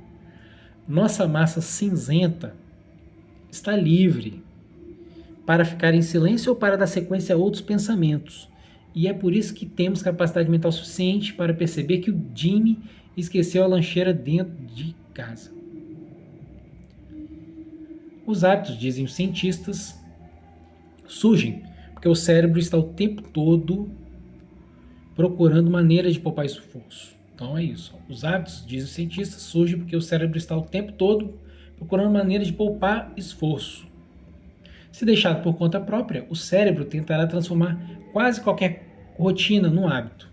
nossa massa cinzenta está livre para ficar em silêncio ou para dar sequência a outros pensamentos. E é por isso que temos capacidade mental suficiente para perceber que o Jimmy esqueceu a lancheira dentro de casa. Os hábitos, dizem os cientistas, surgem porque o cérebro está o tempo todo procurando maneiras de poupar esforço. Então é isso. Os hábitos, dizem os cientistas, surgem porque o cérebro está o tempo todo procurando maneiras de poupar esforço. Se deixado por conta própria, o cérebro tentará transformar quase qualquer rotina num hábito.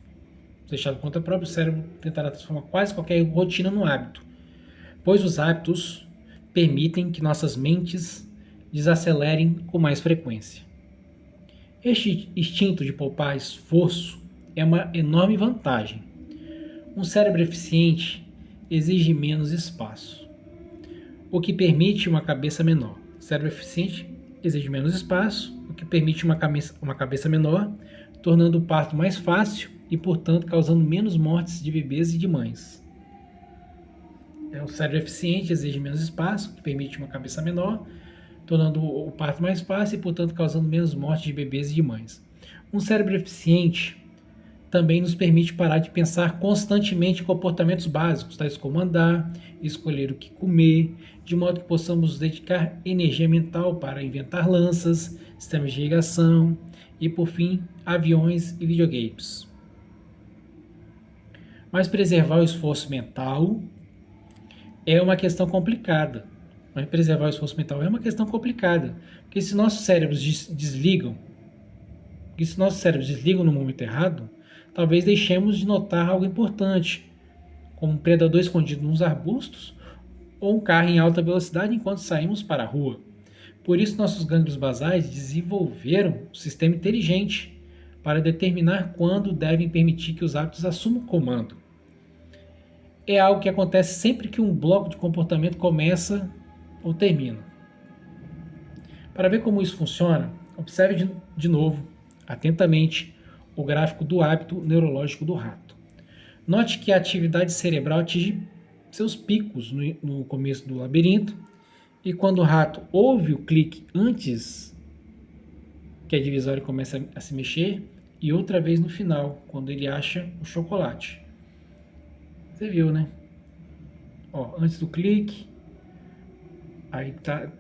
Se deixado por conta própria, o cérebro tentará transformar quase qualquer rotina num hábito, pois os hábitos permitem que nossas mentes desacelerem com mais frequência. Este instinto de poupar esforço é uma enorme vantagem. Um cérebro eficiente exige menos espaço, o que permite uma cabeça menor. O cérebro eficiente exige menos espaço, o que permite uma cabeça menor, tornando o parto mais fácil e, portanto, causando menos mortes de bebês e de mães. O cérebro eficiente exige menos espaço, o que permite uma cabeça menor, tornando o parto mais fácil e, portanto, causando menos mortes de bebês e de mães. Um cérebro eficiente também nos permite parar de pensar constantemente em comportamentos básicos, tais como andar, escolher o que comer, de modo que possamos dedicar energia mental para inventar lanças, sistemas de irrigação e, por fim, aviões e videogames. Mas preservar o esforço mental é uma questão complicada. Porque se nossos cérebros desligam no momento errado, talvez deixemos de notar algo importante, como um predador escondido nos arbustos ou um carro em alta velocidade enquanto saímos para a rua. Por isso, nossos gânglios basais desenvolveram um sistema inteligente para determinar quando devem permitir que os hábitos assumam o comando. É algo que acontece sempre que um bloco de comportamento começa ou termina. Para ver como isso funciona, observe de novo, atentamente, o gráfico do hábito neurológico do rato. Note que a atividade cerebral atinge seus picos no começo do labirinto e quando o rato ouve o clique antes que a divisória comece a se mexer e outra vez no final, quando ele acha o chocolate. Você viu, né? Antes do clique, aí tá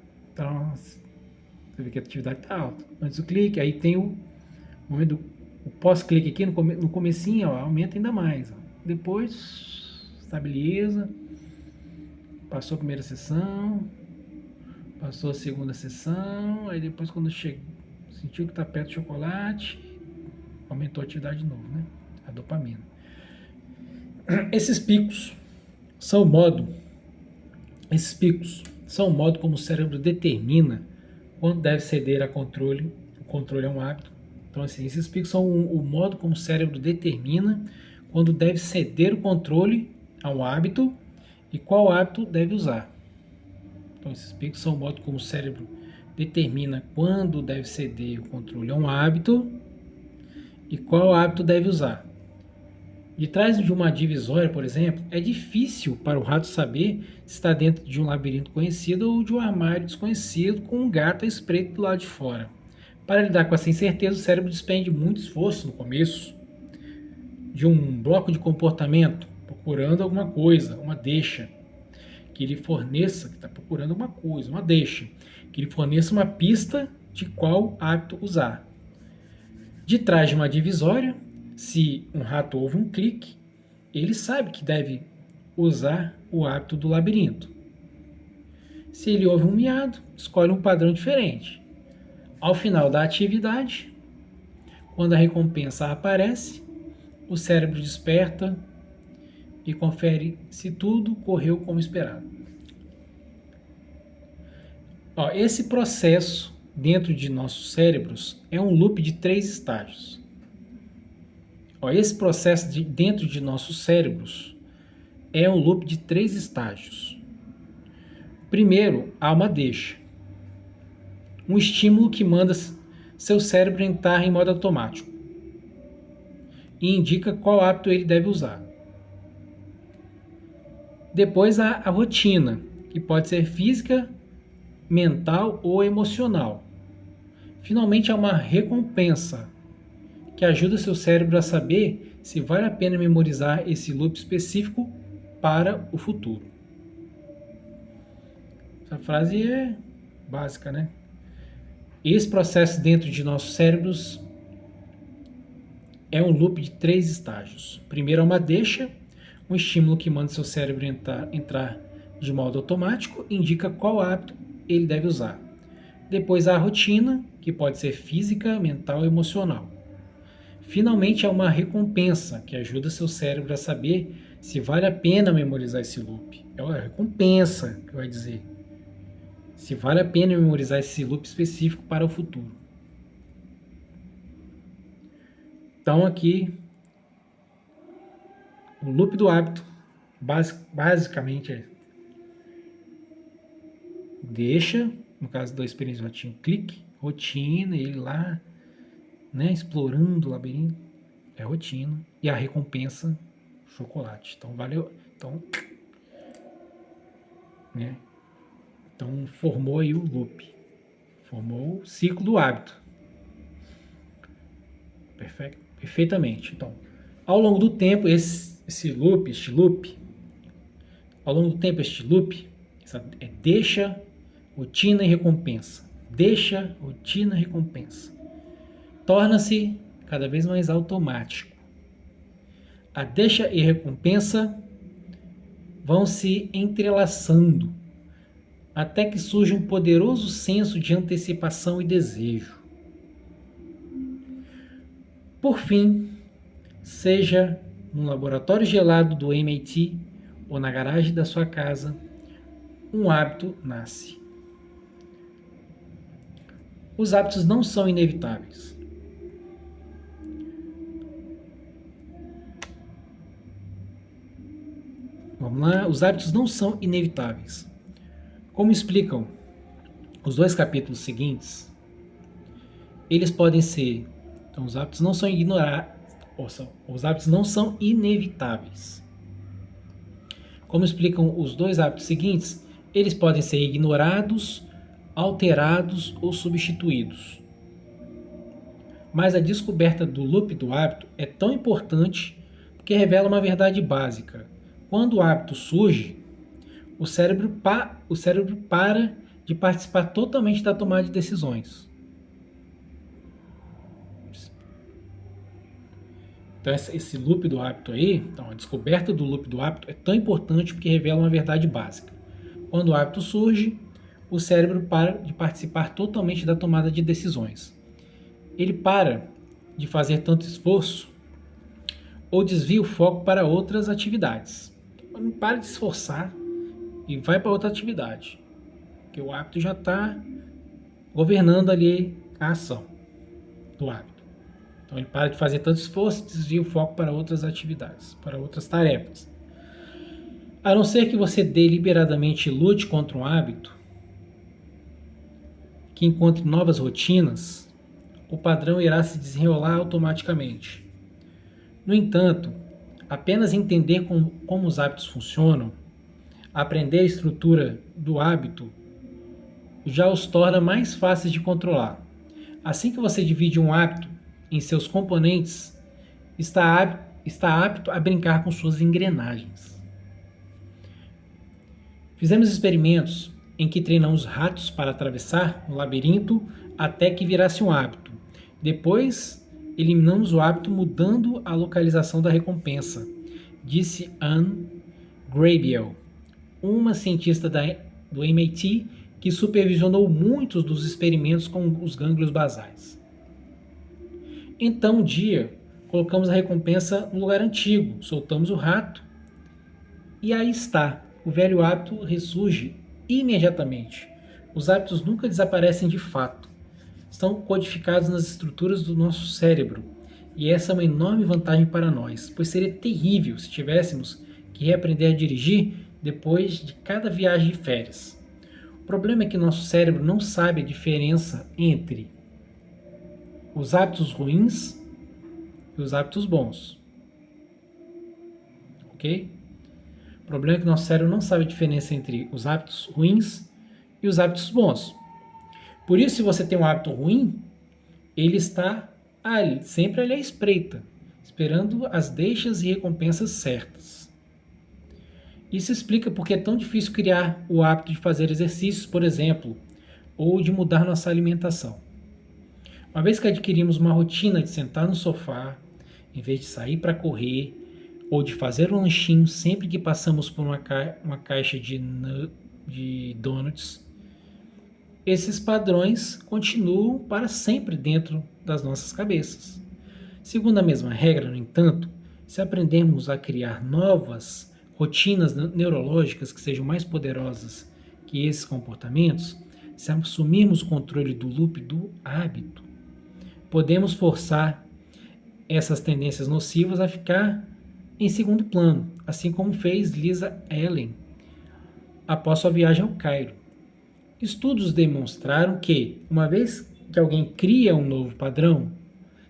você vê que a atividade está alta. Antes do clique, aí tem o momento o pós-clique aqui no comecinho, aumenta ainda mais. depois estabiliza, passou a primeira sessão, passou a segunda sessão, aí depois quando sentiu que está perto do chocolate, aumentou a atividade de novo, né? A dopamina. Esses picos são o modo como o cérebro determina quando deve ceder a controle. O controle é um hábito. Então, assim, esses picos são o modo como o cérebro determina quando deve ceder o controle a um hábito e qual hábito deve usar. Então, esses picos são o modo como o cérebro determina quando deve ceder o controle a um hábito e qual hábito deve usar. De trás de uma divisória, por exemplo, é difícil para o rato saber se está dentro de um labirinto conhecido ou de um armário desconhecido com um gato à espreita do lado de fora. Para lidar com essa incerteza, o cérebro despende muito esforço no começo de um bloco de comportamento, procurando alguma coisa, uma deixa, que ele forneça, que está procurando alguma coisa, uma deixa, que ele forneça uma pista de qual hábito usar. De trás de uma divisória, se um rato ouve um clique, ele sabe que deve usar o hábito do labirinto. Se ele ouve um miado, escolhe um padrão diferente. Ao final da atividade, quando a recompensa aparece, o cérebro desperta e confere se tudo correu como esperado. Esse processo dentro de nossos cérebros é um loop de 3 estágios. Esse processo dentro de nossos cérebros é um loop de 3 estágios. Primeiro, há uma deixa. Um estímulo que manda seu cérebro entrar em modo automático e indica qual hábito ele deve usar. Depois há a rotina, que pode ser física, mental ou emocional. Finalmente há uma recompensa, que ajuda seu cérebro a saber se vale a pena memorizar esse loop específico para o futuro. Essa frase é básica, né? Esse processo dentro de nossos cérebros é um loop de 3 estágios. Primeiro é uma deixa, um estímulo que manda seu cérebro entrar de modo automático e indica qual hábito ele deve usar. Depois há a rotina, que pode ser física, mental ou emocional. Finalmente há uma recompensa, que ajuda seu cérebro a saber se vale a pena memorizar esse loop. É uma recompensa que vai dizer se vale a pena memorizar esse loop específico para o futuro. Então aqui, o loop do hábito, basicamente é deixa, no caso da experiência do ratinho, clique, rotina, ele lá, né, explorando o labirinto, é rotina, e a recompensa, chocolate. Então valeu, então formou aí o loop, formou o ciclo do hábito. Perfeitamente. Então, ao longo do tempo, este loop, ao longo do tempo, este loop é deixa, rotina e recompensa. Deixa, rotina e recompensa. Torna-se cada vez mais automático. A deixa e a recompensa vão se entrelaçando até que surge um poderoso senso de antecipação e desejo. Por fim, seja no laboratório gelado do MIT ou na garagem da sua casa, um hábito nasce. Os hábitos não são inevitáveis. Vamos lá, os hábitos não são inevitáveis. Como explicam os 2 capítulos seguintes, eles podem ser, então os hábitos não são os hábitos não são inevitáveis. Como explicam os 2 hábitos seguintes, eles podem ser ignorados, alterados ou substituídos. Mas a descoberta do loop do hábito é tão importante porque revela uma verdade básica. Quando o hábito surge, o cérebro para de participar totalmente da tomada de decisões. Então esse loop do hábito aí, então a descoberta do loop do hábito é tão importante porque revela uma verdade básica. Quando o hábito surge, o cérebro para de participar totalmente da tomada de decisões. Ele para de fazer tanto esforço ou desvia o foco para outras atividades. Ele para de se esforçar e vai para outra atividade, porque o hábito já está governando ali a ação do hábito. Então ele para de fazer tanto esforço e desvia o foco para outras atividades, para outras tarefas. A não ser que você deliberadamente lute contra um hábito, que encontre novas rotinas, o padrão irá se desenrolar automaticamente. No entanto, apenas entender como os hábitos funcionam, aprender a estrutura do hábito, já os torna mais fáceis de controlar. Assim que você divide um hábito em seus componentes, está apto a brincar com suas engrenagens. Fizemos experimentos em que treinamos ratos para atravessar um labirinto até que virasse um hábito. Depois, eliminamos o hábito mudando a localização da recompensa, disse Anne Graybiel, uma cientista do MIT que supervisionou muitos dos experimentos com os gânglios basais. Então, um dia, colocamos a recompensa no lugar antigo, soltamos o rato e aí está. O velho hábito ressurge imediatamente. Os hábitos nunca desaparecem de fato. Estão codificados nas estruturas do nosso cérebro. E essa é uma enorme vantagem para nós, pois seria terrível se tivéssemos que reaprender a dirigir depois de cada viagem de férias. O problema é que nosso cérebro não sabe a diferença entre os hábitos ruins e os hábitos bons. Ok? O problema é que nosso cérebro não sabe a diferença entre os hábitos ruins e os hábitos bons. Por isso, se você tem um hábito ruim, ele está sempre ali à espreita, esperando as deixas e recompensas certas. Isso explica porque é tão difícil criar o hábito de fazer exercícios, por exemplo, ou de mudar nossa alimentação. Uma vez que adquirimos uma rotina de sentar no sofá, em vez de sair para correr, ou de fazer um lanchinho sempre que passamos por uma caixa de donuts, esses padrões continuam para sempre dentro das nossas cabeças. Segundo a mesma regra, no entanto, se aprendermos a criar novas rotinas neurológicas que sejam mais poderosas que esses comportamentos, se assumirmos o controle do loop do hábito, podemos forçar essas tendências nocivas a ficar em segundo plano, assim como fez Lisa Allen após sua viagem ao Cairo. Estudos demonstraram que, uma vez que alguém cria um novo padrão,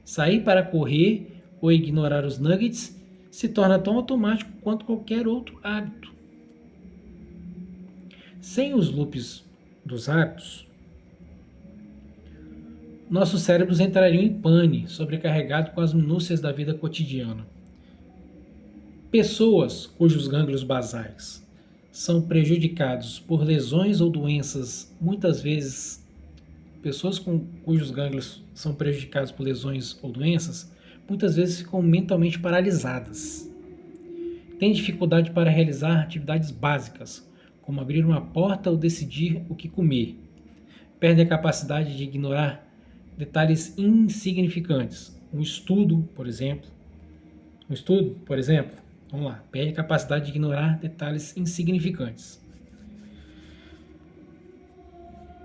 sair para correr ou ignorar os nuggets se torna tão automático quanto qualquer outro hábito. Sem os loops dos hábitos, nossos cérebros entrariam em pane, sobrecarregados com as minúcias da vida cotidiana. Pessoas cujos gânglios basais são prejudicados por lesões ou doenças, muitas vezes, pessoas cujos gânglios são prejudicados por lesões ou doenças, muitas vezes ficam mentalmente paralisadas. Têm dificuldade para realizar atividades básicas, como abrir uma porta ou decidir o que comer. Perdem a capacidade de ignorar detalhes insignificantes. Um estudo, por exemplo, vamos lá, perde a capacidade de ignorar detalhes insignificantes.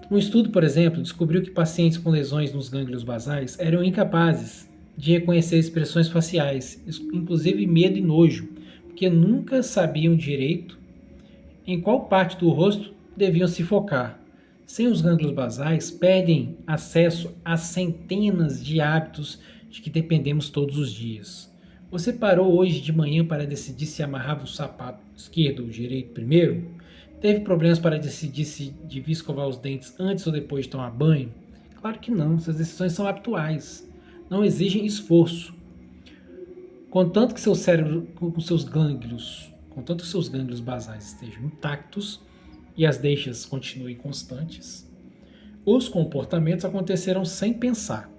Um estudo, por exemplo, descobriu que pacientes com lesões nos gânglios basais eram incapazes de reconhecer expressões faciais, inclusive medo e nojo, porque nunca sabiam direito em qual parte do rosto deviam se focar. Sem os gânglios basais, perdem acesso a centenas de hábitos de que dependemos todos os dias. Você parou hoje de manhã para decidir se amarrava o sapato esquerdo ou direito primeiro? Teve problemas para decidir se devia escovar os dentes antes ou depois de tomar banho? Claro que não, essas decisões são habituais, não exigem esforço. Contanto que seu cérebro, com seus gânglios basais estejam intactos e as deixas continuem constantes, os comportamentos acontecerão sem pensar.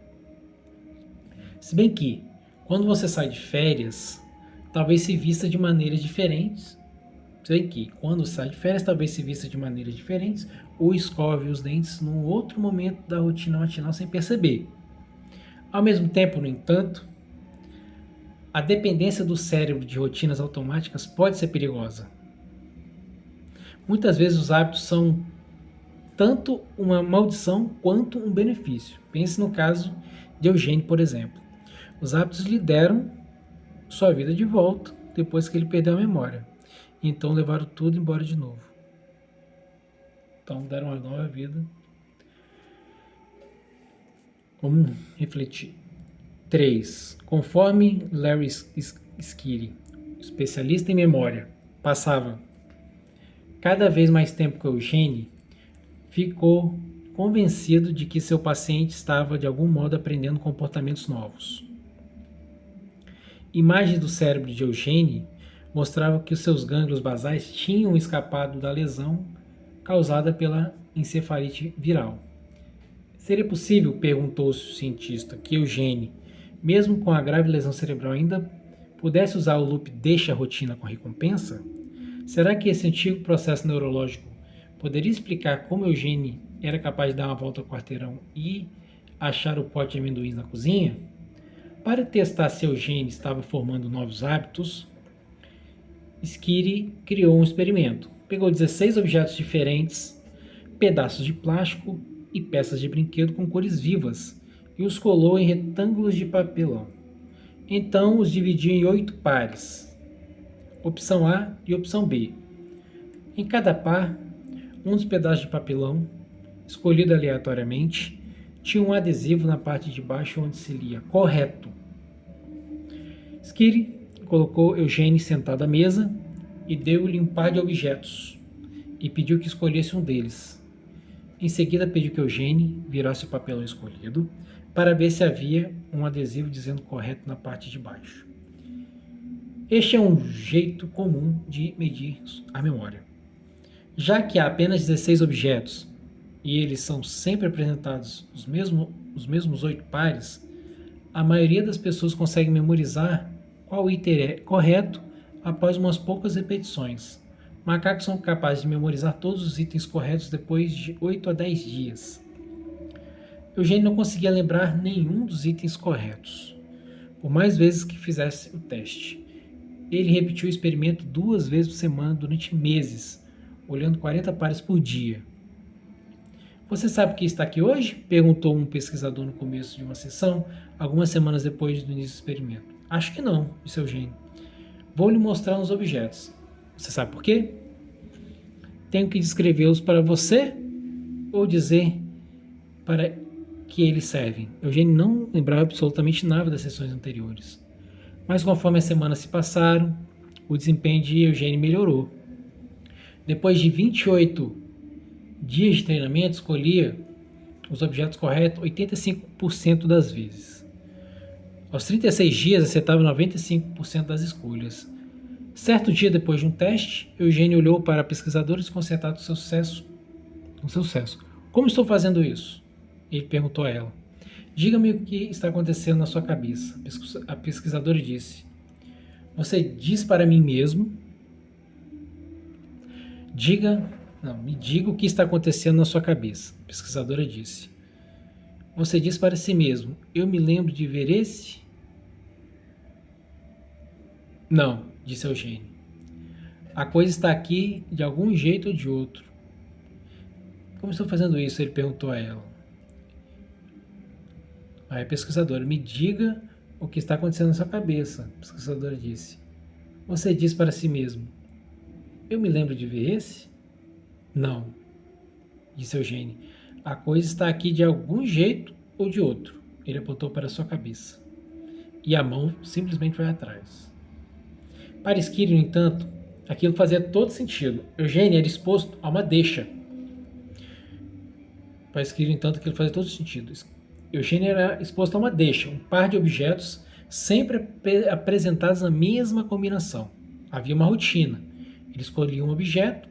Se bem que, Quando você sai de férias, talvez se vista de maneiras diferentes. Sei que quando sai de férias, talvez se vista de maneiras diferentes ou escove os dentes num outro momento da rotina matinal sem perceber. Ao mesmo tempo, no entanto, a dependência do cérebro de rotinas automáticas pode ser perigosa. Muitas vezes os hábitos são tanto uma maldição quanto um benefício. Pense no caso de Eugênio, por exemplo. Os hábitos lhe deram sua vida de volta depois que ele perdeu a memória. Então levaram tudo embora de novo. Então deram uma nova vida. Vamos refletir. 3. Conforme Larry Skiri, especialista em memória, passava cada vez mais tempo com Eugênio, ficou convencido de que seu paciente estava de algum modo aprendendo comportamentos novos. Imagens do cérebro de Eugênio mostravam que os seus gânglios basais tinham escapado da lesão causada pela encefalite viral. Seria possível, perguntou-se o cientista, que Eugênio, mesmo com a grave lesão cerebral, ainda pudesse usar o loop deixa a rotina com recompensa? Será que esse antigo processo neurológico poderia explicar como Eugênio era capaz de dar uma volta ao quarteirão e achar o pote de amendoins na cozinha? Para testar se Eugênio estava formando novos hábitos, Skiri criou um experimento. Pegou 16 objetos diferentes, pedaços de plástico e peças de brinquedo com cores vivas e os colou em retângulos de papelão. Então os dividiu em 8 pares, opção A e opção B. Em cada par, um dos pedaços de papelão, escolhido aleatoriamente, tinha um adesivo na parte de baixo onde se lia correto. Skiri colocou Eugênio sentado à mesa e deu-lhe um par de objetos e pediu que escolhesse um deles. Em seguida pediu que Eugênio virasse o papelão escolhido para ver se havia um adesivo dizendo correto na parte de baixo. Este é um jeito comum de medir a memória. Já que há apenas 16 objetos e eles são sempre apresentados os mesmos 8 pares, a maioria das pessoas consegue memorizar qual item é correto após umas poucas repetições. Macacos são capazes de memorizar todos os itens corretos depois de 8 a 10 dias. Eugênio não conseguia lembrar nenhum dos itens corretos, por mais vezes que fizesse o teste. Ele repetiu o experimento 2 vezes por semana durante meses, olhando 40 pares por dia. Você sabe que está aqui hoje? Perguntou um pesquisador no começo de uma sessão, algumas semanas depois do início do experimento. Acho que não, disse Eugênio. Vou lhe mostrar uns objetos. Você sabe por quê? Tenho que descrevê-los para você ou dizer para que eles servem? Eugênio não lembrava absolutamente nada das sessões anteriores. Mas conforme as semanas se passaram, o desempenho de Eugênio melhorou. Depois de 28 dias de treinamento, escolhia os objetos corretos 85% das vezes. Aos 36 dias, acertava 95% das escolhas. Certo dia, depois de um teste, Eugênio olhou para a pesquisadora desconcertado com seu sucesso. Como estou fazendo isso? Ele perguntou a ela. Diga-me o que está acontecendo na sua cabeça. A pesquisadora disse. Você diz para mim mesmo. Me diga o que está acontecendo na sua cabeça. A pesquisadora disse. Você diz para si mesmo. Eu me lembro de ver esse? Não, disse Eugênio. A coisa está aqui de algum jeito ou de outro. Como estou fazendo isso? Ele perguntou a ela. Aí a pesquisadora, me diga o que está acontecendo na sua cabeça. A pesquisadora disse. Você diz para si mesmo. Eu me lembro de ver esse? Não, disse Eugênio. A coisa está aqui de algum jeito ou de outro. Ele apontou para a sua cabeça. E a mão simplesmente foi atrás. Para Skiri, no entanto, aquilo fazia todo sentido. Eugênio era exposto a uma deixa. Para Skiri, no entanto, aquilo fazia todo sentido. Eugênio era exposto a uma deixa, um par de objetos sempre apresentados na mesma combinação. Havia uma rotina. Ele escolhia um objeto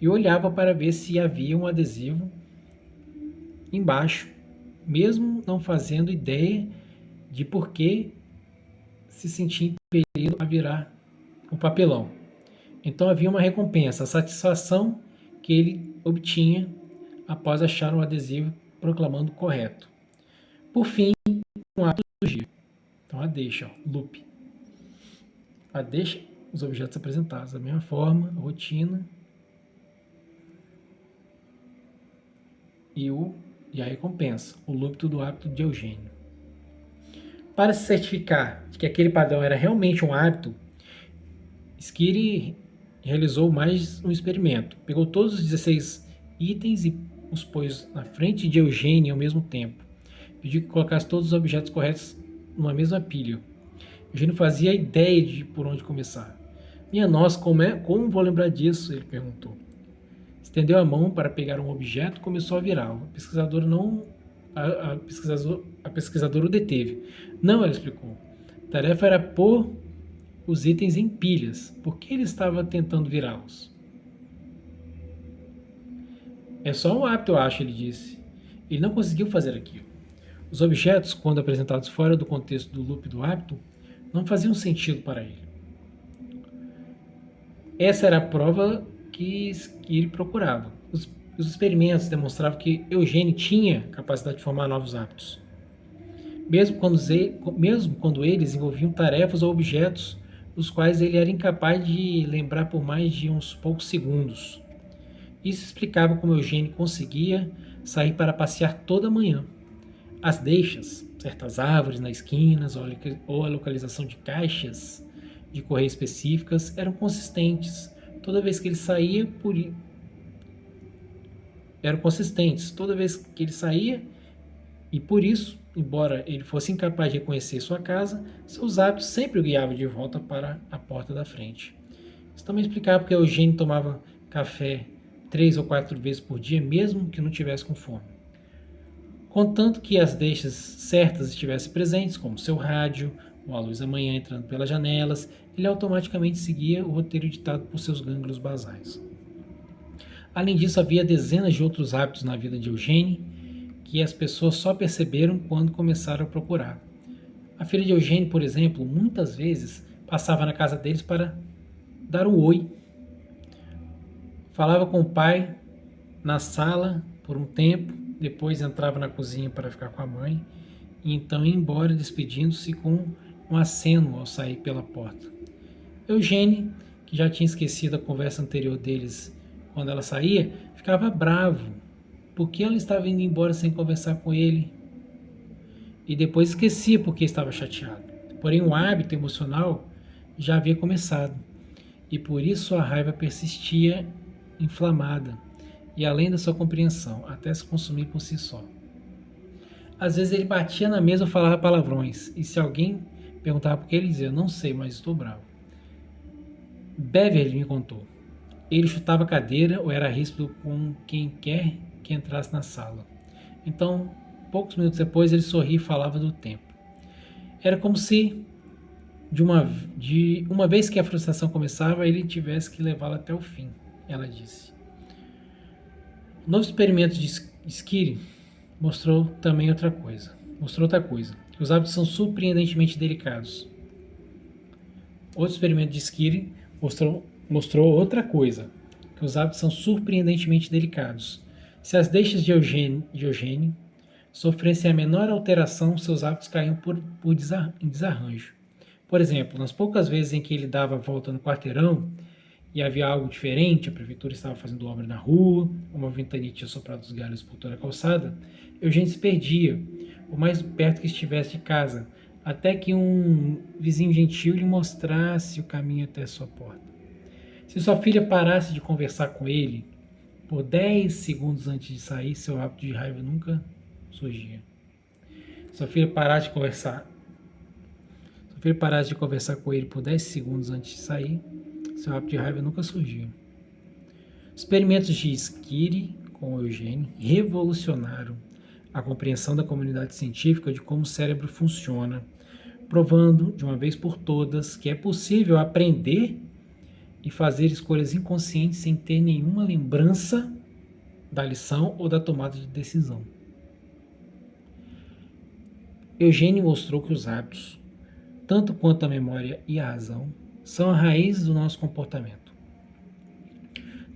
e olhava para ver se havia um adesivo embaixo, mesmo não fazendo ideia de por que se sentia impelido a virar o papelão. Então havia uma recompensa, a satisfação que ele obtinha após achar o adesivo proclamando correto. Por fim, um ato surgia. Então a deixa, ó, loop. A deixa, os objetos apresentados da mesma forma, rotina e a recompensa, o loop do hábito de Eugênio. Para se certificar de que aquele padrão era realmente um hábito, Schiry realizou mais um experimento. Pegou todos os 16 itens e os pôs na frente de Eugênio ao mesmo tempo. Pediu que colocasse todos os objetos corretos numa mesma pilha. Eugênio fazia ideia de por onde começar. Minha nossa, como vou lembrar disso? Ele perguntou. Estendeu a mão para pegar um objeto e começou a virá-lo. A pesquisadora o deteve. Não, ela explicou. A tarefa era pôr os itens em pilhas. Por que ele estava tentando virá-los? É só um hábito, eu acho, ele disse. Ele não conseguiu fazer aquilo. Os objetos, quando apresentados fora do contexto do loop do hábito, não faziam sentido para ele. Essa era a prova que ele procurava. Os experimentos demonstravam que Eugênio tinha capacidade de formar novos hábitos. Mesmo quando eles envolviam tarefas ou objetos os quais ele era incapaz de lembrar por mais de uns poucos segundos. Isso explicava como Eugênio conseguia sair para passear toda manhã. As deixas, certas árvores nas esquinas ou a localização de caixas de correio específicas eram consistentes toda vez que ele saía e por isso, embora ele fosse incapaz de reconhecer sua casa, seus hábitos sempre o guiavam de volta para a porta da frente. Isso também explicava porque Eugênio tomava café 3 ou 4 vezes por dia, mesmo que não tivesse com fome. Contanto que as deixas certas estivessem presentes, como seu rádio, ou a luz da manhã entrando pelas janelas, ele automaticamente seguia o roteiro ditado por seus gânglios basais. Além disso, havia dezenas de outros hábitos na vida de Eugênio que as pessoas só perceberam quando começaram a procurar. A filha de Eugênio, por exemplo, muitas vezes passava na casa deles para dar um oi. Falava com o pai na sala por um tempo, depois entrava na cozinha para ficar com a mãe e então ia embora despedindo-se com um aceno ao sair pela porta. Eugênio, que já tinha esquecido a conversa anterior deles quando ela saía, ficava bravo porque ela estava indo embora sem conversar com ele e depois esquecia porque estava chateado. Porém, o hábito emocional já havia começado e por isso a raiva persistia inflamada e além da sua compreensão, até se consumir por si só. Às vezes ele batia na mesa ou falava palavrões, e se alguém perguntava por que, ele dizia, não sei, mas estou bravo. Beverly me contou. Ele chutava a cadeira ou era ríspido com quem quer que entrasse na sala. Então, poucos minutos depois, ele sorria e falava do tempo. Era como se, de uma vez que a frustração começava, ele tivesse que levá-la até o fim, ela disse. O novo experimento de Schiry mostrou outra coisa, que os hábitos são surpreendentemente delicados. Outro experimento de Schiry mostrou outra coisa, que os hábitos são surpreendentemente delicados. Se as deixas de Eugênio sofressem a menor alteração, seus hábitos caíam em desarranjo. Por exemplo, nas poucas vezes em que ele dava a volta no quarteirão e havia algo diferente, a prefeitura estava fazendo obra na rua, uma ventania tinha soprado os galhos por toda a calçada, Eugênio se perdia, o mais perto que estivesse de casa, até que um vizinho gentil lhe mostrasse o caminho até sua porta. Se sua filha parasse de conversar com ele por 10 segundos antes de sair, seu hábito de raiva nunca surgia. Se sua filha parasse de conversar com ele por 10 segundos antes de sair, seu hábito de raiva nunca surgia. Experimentos de Schiry com Eugênio revolucionaram a compreensão da comunidade científica de como o cérebro funciona, provando de uma vez por todas que é possível aprender e fazer escolhas inconscientes sem ter nenhuma lembrança da lição ou da tomada de decisão. Eugênio mostrou que os hábitos tanto quanto a memória e a razão, são a raiz do nosso comportamento.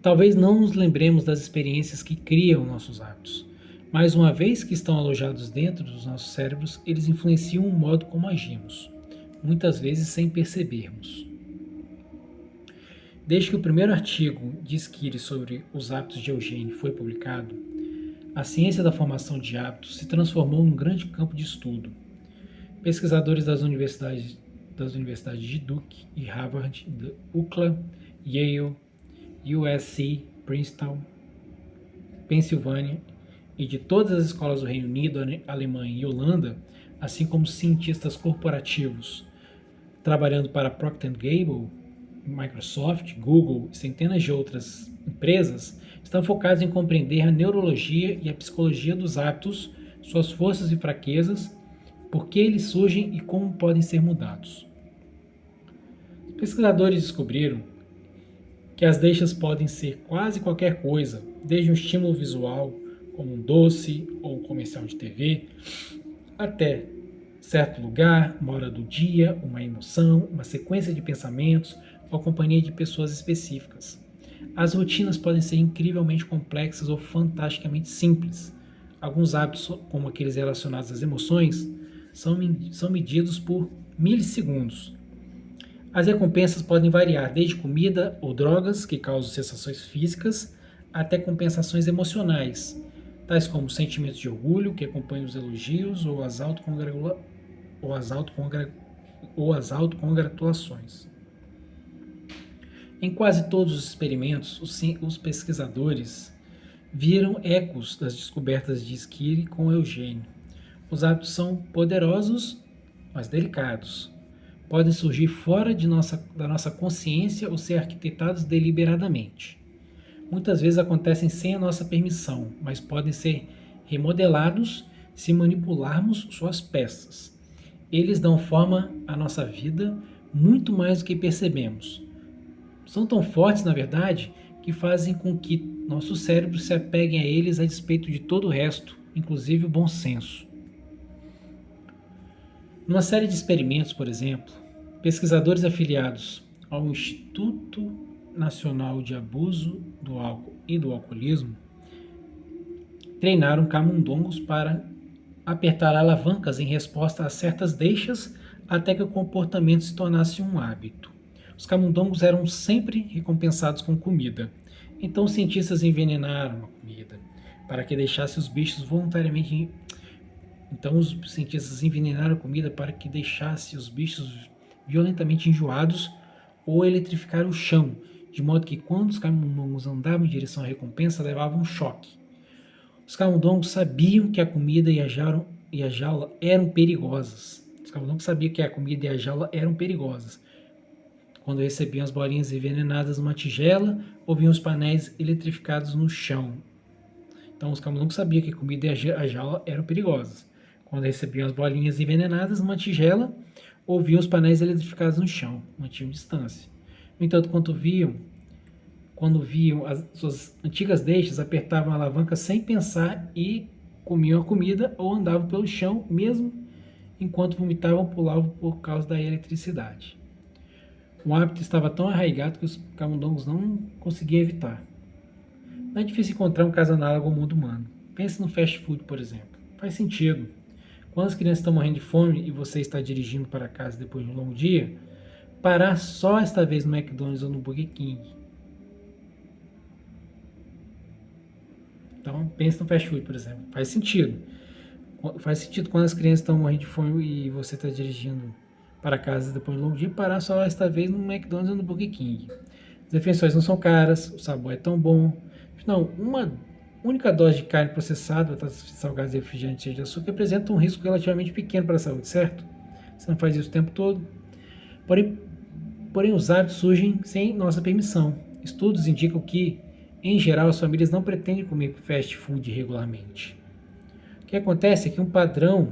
Talvez não nos lembremos das experiências que criam nossos hábitos, mas uma vez que estão alojados dentro dos nossos cérebros, eles influenciam o modo como agimos, muitas vezes sem percebermos. Desde que o primeiro artigo de Skinner sobre os hábitos de Eugênio foi publicado, a ciência da formação de hábitos se transformou num grande campo de estudo. Pesquisadores das universidades de Duke e Harvard, de UCLA, Yale, USC, Princeton, Pensilvânia e de todas as escolas do Reino Unido, Alemanha e Holanda, assim como cientistas corporativos trabalhando para Procter & Gamble, Microsoft, Google e centenas de outras empresas, estão focados em compreender a neurologia e a psicologia dos hábitos, suas forças e fraquezas, por que eles surgem e como podem ser mudados. Os pesquisadores descobriram que as deixas podem ser quase qualquer coisa, desde um estímulo visual, como um doce ou um comercial de TV, até certo lugar, uma hora do dia, uma emoção, uma sequência de pensamentos ou a companhia de pessoas específicas. As rotinas podem ser incrivelmente complexas ou fantasticamente simples. Alguns hábitos, como aqueles relacionados às emoções, são medidos por milissegundos. As recompensas podem variar desde comida ou drogas, que causam sensações físicas, até compensações emocionais, tais como sentimentos de orgulho, que acompanham os elogios ou as autocongratulações. Em quase todos os experimentos, os pesquisadores viram ecos das descobertas de Skinner com Eugênio. Os hábitos são poderosos, mas delicados. Podem surgir fora da nossa consciência ou ser arquitetados deliberadamente. Muitas vezes acontecem sem a nossa permissão, mas podem ser remodelados se manipularmos suas peças. Eles dão forma à nossa vida muito mais do que percebemos. São tão fortes, na verdade, que fazem com que nossos cérebros se apeguem a eles a despeito de todo o resto, inclusive o bom senso. Numa série de experimentos, por exemplo, pesquisadores afiliados ao Instituto Nacional de Abuso do Álcool e do Alcoolismo treinaram camundongos para apertar alavancas em resposta a certas deixas até que o comportamento se tornasse um hábito. Os camundongos eram sempre recompensados com comida, então os cientistas envenenaram a comida para que deixasse os bichos voluntariamente. Então os cientistas envenenaram a comida para que deixasse os bichos violentamente enjoados ou eletrificar o chão, de modo que quando os camundongos andavam em direção à recompensa, levavam um choque. Os camundongos sabiam que a comida e a jaula eram perigosas. Os camundongos sabiam que a comida e a jaula eram perigosas. Quando recebiam as bolinhas envenenadas numa tigela, ou viam os painéis eletrificados no chão. Então os camundongos sabiam que a comida e a jaula eram perigosas. Quando recebiam as bolinhas envenenadas numa tigela, ou viam os painéis eletrificados no chão, mantinham distância. No entanto, quando viam as suas antigas deixas, apertavam a alavanca sem pensar e comiam a comida ou andavam pelo chão, mesmo enquanto vomitavam ou pulavam por causa da eletricidade. O hábito estava tão arraigado que os camundongos não conseguiam evitar. Não é difícil encontrar um caso análogo ao mundo humano. Pense no fast food, por exemplo. Faz sentido. Quando as crianças estão morrendo de fome e você está dirigindo para casa depois de um longo dia, parar só esta vez no McDonald's ou no Burger King. Então, pense no fast food, por exemplo. Faz sentido. Faz sentido quando as crianças estão morrendo de fome e você está dirigindo para casa depois de um longo dia, parar só esta vez no McDonald's ou no Burger King. As refeições não são caras, o sabor é tão bom. Afinal, uma única dose de carne processada, batatas salgadas e refrigerantes cheios de açúcar representa um risco relativamente pequeno para a saúde, certo? Você não faz isso o tempo todo. Porém, os hábitos surgem sem nossa permissão. Estudos indicam que, em geral, as famílias não pretendem comer fast food regularmente. O que acontece é que um padrão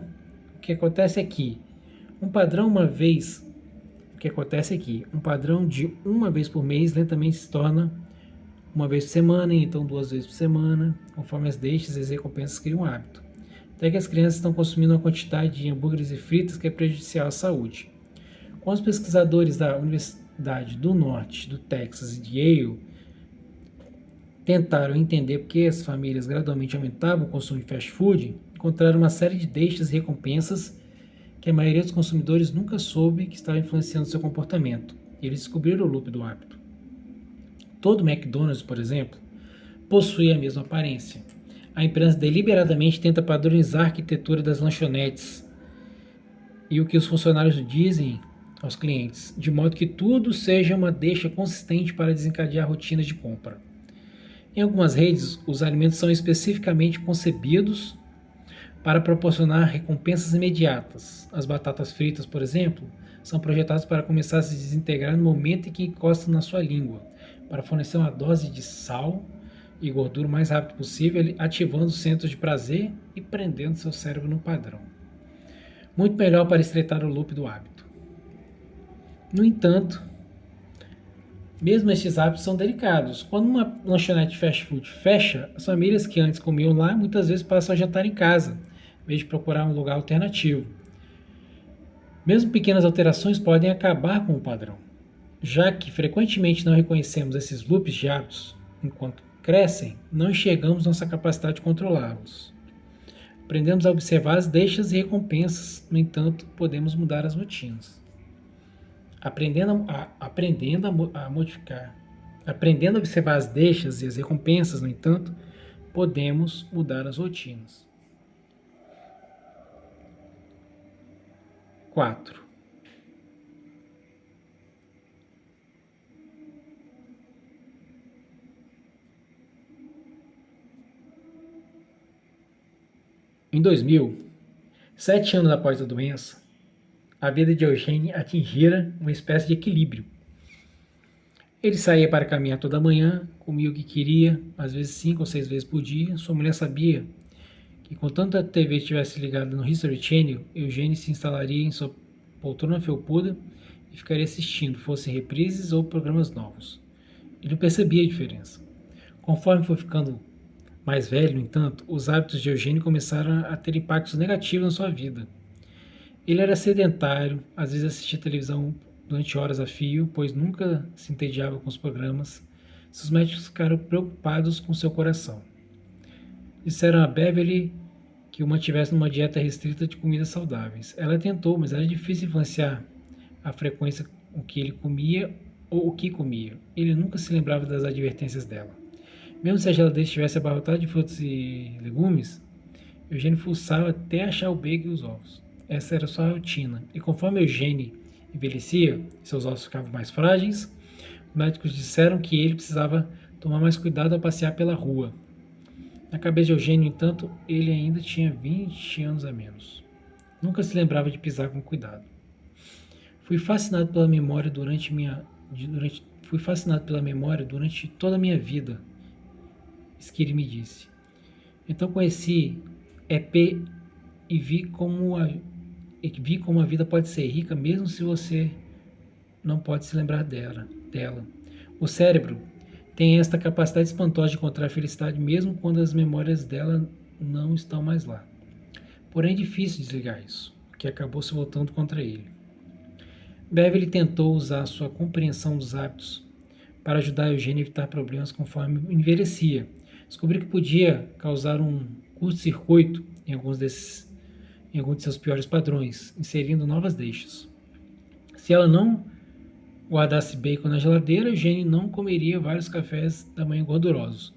de uma vez por mês lentamente se torna uma vez por semana, e então 2 vezes por semana, conforme as deixas e as recompensas criam um hábito. Até que as crianças estão consumindo uma quantidade de hambúrgueres e fritas que é prejudicial à saúde. Quando os pesquisadores da Universidade do Norte, do Texas e de Yale tentaram entender por que as famílias gradualmente aumentavam o consumo de fast food, encontraram uma série de deixas e recompensas que a maioria dos consumidores nunca soube que estava influenciando seu comportamento. Eles descobriram o loop do hábito. Todo McDonald's, por exemplo, possui a mesma aparência. A empresa deliberadamente tenta padronizar a arquitetura das lanchonetes e o que os funcionários dizem aos clientes, de modo que tudo seja uma deixa consistente para desencadear rotinas de compra. Em algumas redes, os alimentos são especificamente concebidos para proporcionar recompensas imediatas. As batatas fritas, por exemplo, são projetadas para começar a se desintegrar no momento em que encostam na sua língua, para fornecer uma dose de sal e gordura o mais rápido possível, ativando os centros de prazer e prendendo seu cérebro no padrão. Muito melhor para estreitar o loop do hábito. No entanto, mesmo estes hábitos são delicados. Quando uma lanchonete fast food fecha, as famílias que antes comiam lá muitas vezes passam a jantar em casa, em vez de procurar um lugar alternativo. Mesmo pequenas alterações podem acabar com o padrão, já que frequentemente não reconhecemos esses loops de hábitos enquanto crescem, não enxergamos nossa capacidade de controlá-los. Aprendemos a observar as deixas e recompensas, no entanto, podemos mudar as rotinas. Aprendendo a observar as deixas e as recompensas, no entanto, podemos mudar as rotinas. 4. Em 2000, 7 anos após a doença, a vida de Eugênio atingira uma espécie de equilíbrio. Ele saía para caminhar toda manhã, comia o que queria, às vezes 5 ou 6 vezes por dia. Sua mulher sabia que, contanto a TV estivesse ligada no History Channel, Eugênio se instalaria em sua poltrona felpuda e ficaria assistindo, fossem reprises ou programas novos. Ele não percebia a diferença. Conforme foi ficando mais velho, no entanto, os hábitos de Eugênio começaram a ter impactos negativos na sua vida. Ele era sedentário, às vezes assistia televisão durante horas a fio, pois nunca se entediava com os programas. Seus médicos ficaram preocupados com seu coração. Disseram a Beverly que o mantivesse numa dieta restrita de comidas saudáveis. Ela tentou, mas era difícil influenciar a frequência com que ele comia ou o que comia. Ele nunca se lembrava das advertências dela. Mesmo se a geladeira estivesse abarrotada de frutas e legumes, Eugênio fuçava até achar o bacon e os ovos. Essa era sua rotina. E conforme Eugênio envelhecia, seus ossos ficavam mais frágeis, os médicos disseram que ele precisava tomar mais cuidado ao passear pela rua. Na cabeça de Eugênio, no entanto, ele ainda tinha 20 anos a menos. Nunca se lembrava de pisar com cuidado. Fui fascinado pela memória durante toda a minha vida, Skiri me disse. Então conheci EP e vi como a vida pode ser rica mesmo se você não pode se lembrar dela. O cérebro tem esta capacidade espantosa de encontrar felicidade mesmo quando as memórias dela não estão mais lá. Porém é difícil desligar isso, o que acabou se voltando contra ele. Beverly tentou usar sua compreensão dos hábitos para ajudar Eugênio a evitar problemas conforme envelhecia. Descobriu que podia causar um curto-circuito em alguns de seus piores padrões, inserindo novas deixas. Se ela não guardasse bacon na geladeira, Eugênio não comeria vários cafés da manhã gordurosos.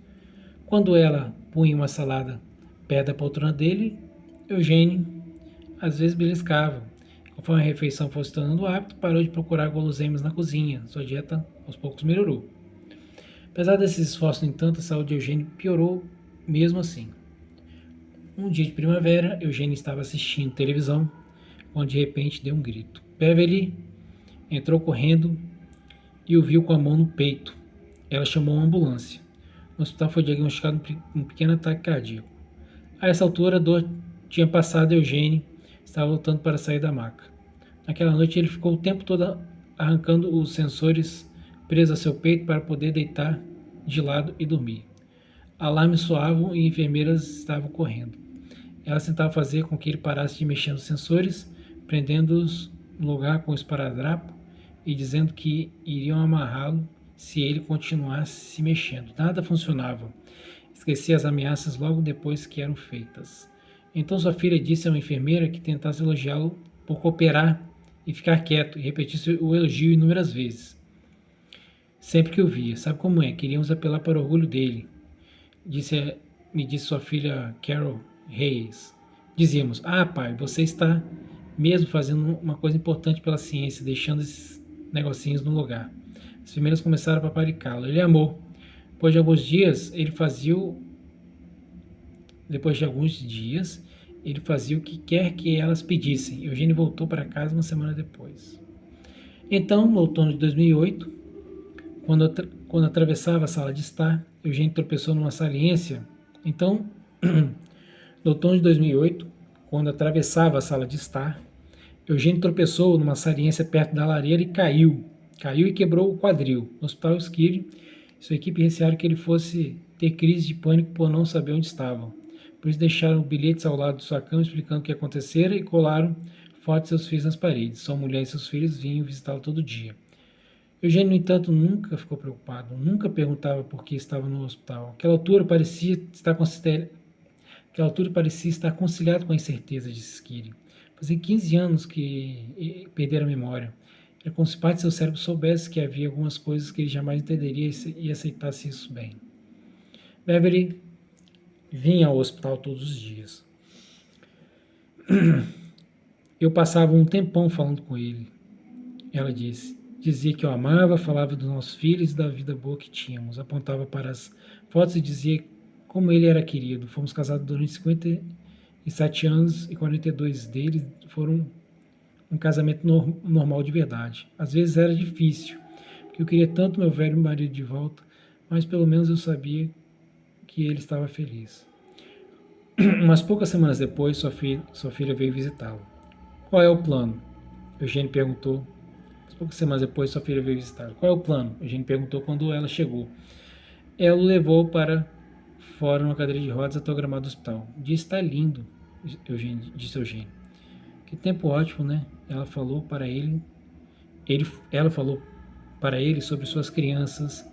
Quando ela punha uma salada perto da poltrona dele, Eugênio às vezes beliscava. Conforme a refeição fosse se tornando hábito, parou de procurar guloseimas na cozinha. Sua dieta aos poucos melhorou. Apesar desses esforços, no entanto, a saúde de Eugênio piorou mesmo assim. Um dia de primavera, Eugênio estava assistindo televisão, quando de repente deu um grito. Beverly entrou correndo e o viu com a mão no peito. Ela chamou uma ambulância. No hospital foi diagnosticado um pequeno ataque cardíaco. A essa altura, a dor tinha passado e Eugênio estava lutando para sair da maca. Naquela noite, ele ficou o tempo todo arrancando os sensores presos a seu peito para poder deitar de lado e dormir. Alarmes soavam e enfermeiras estavam correndo. Elas tentavam fazer com que ele parasse de mexer nos sensores, prendendo-os no lugar com o esparadrapo e dizendo que iriam amarrá-lo se ele continuasse se mexendo. Nada funcionava. Esquecia as ameaças logo depois que eram feitas. Então sua filha disse a uma enfermeira que tentasse elogiá-lo por cooperar e ficar quieto, e repetisse o elogio inúmeras vezes. Sempre que o via. Sabe como é? Queríamos apelar para o orgulho dele, me disse sua filha Carol Hayes. Dizíamos: ah, pai, você está mesmo fazendo uma coisa importante pela ciência, deixando esses negocinhos no lugar. As enfermeiras começaram a paparicá-lo. Ele amou. Depois de alguns dias, ele fazia o que quer que elas pedissem. Eugênio voltou para casa uma semana depois. Então, no outono de 2008, quando atravessava a sala de estar, Eugênio tropeçou numa saliência. Então, no outono de 2008, quando atravessava a sala de estar, Eugênio tropeçou numa saliência perto da lareira e caiu. Caiu e quebrou o quadril. No hospital Skiri, sua equipe recearam que ele fosse ter crise de pânico por não saber onde estavam. Por isso deixaram bilhetes ao lado de sua cama explicando o que acontecera e colaram fotos de seus filhos nas paredes. Sua mulher e seus filhos vinham visitá-lo todo dia. Eugênio, no entanto, nunca ficou preocupado, nunca perguntava por que estava no hospital. Aquela altura parecia estar conciliado com a incerteza, disse Skiri. Fazia 15 anos que perdera a memória. Era como se parte de seu cérebro soubesse que havia algumas coisas que ele jamais entenderia e aceitasse isso bem. Beverly vinha ao hospital todos os dias. Eu passava um tempão falando com ele, ela disse. Dizia que eu amava, falava dos nossos filhos e da vida boa que tínhamos. Apontava para as fotos e dizia como ele era querido. Fomos casados durante 57 anos e 42 deles foram um casamento normal de verdade. Às vezes era difícil, porque eu queria tanto meu velho marido de volta, mas pelo menos eu sabia que ele estava feliz. Umas poucas semanas depois, sua filha veio visitá-lo. Qual é o plano? Eugênio perguntou. Poucas semanas depois, sua filha veio visitá-lo. Qual é o plano? Eugênio perguntou quando ela chegou. Ela o levou para fora numa cadeira de rodas até o gramado do hospital. O dia está lindo, disse Eugênio. Que tempo ótimo, né? Ela falou para ele sobre suas crianças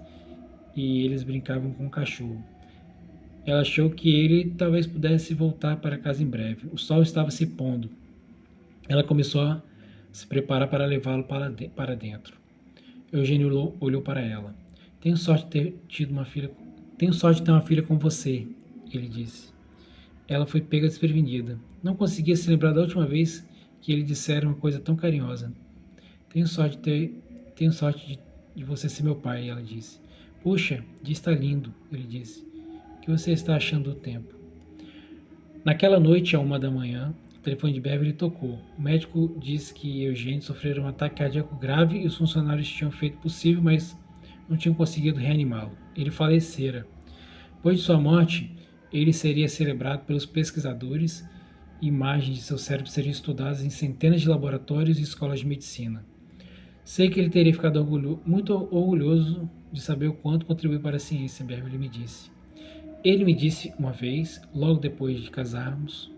e eles brincavam com o cachorro. Ela achou que ele talvez pudesse voltar para casa em breve. O sol estava se pondo. Ela começou a se preparar para levá-lo para dentro. Eugênio olhou para ela. Tenho sorte de ter uma filha como você, ele disse. Ela foi pega desprevenida. Não conseguia se lembrar da última vez que ele dissera uma coisa tão carinhosa. Tenho sorte de você ser meu pai, ela disse. Puxa, dia está lindo, ele disse. O que você está achando do tempo? Naquela noite, à 1 da manhã, o telefone de Beverly tocou. O médico disse que Eugênio sofrera um ataque cardíaco grave e os funcionários tinham feito o possível, mas não tinham conseguido reanimá-lo. Ele falecera. Depois de sua morte, ele seria celebrado pelos pesquisadores e imagens de seu cérebro seriam estudadas em centenas de laboratórios e escolas de medicina. Sei que ele teria ficado muito orgulhoso de saber o quanto contribuiu para a ciência, Beverly me disse. Ele me disse uma vez, logo depois de casarmos,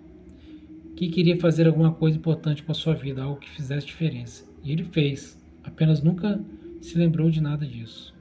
que queria fazer alguma coisa importante com a sua vida, algo que fizesse diferença. E ele fez, apenas nunca se lembrou de nada disso.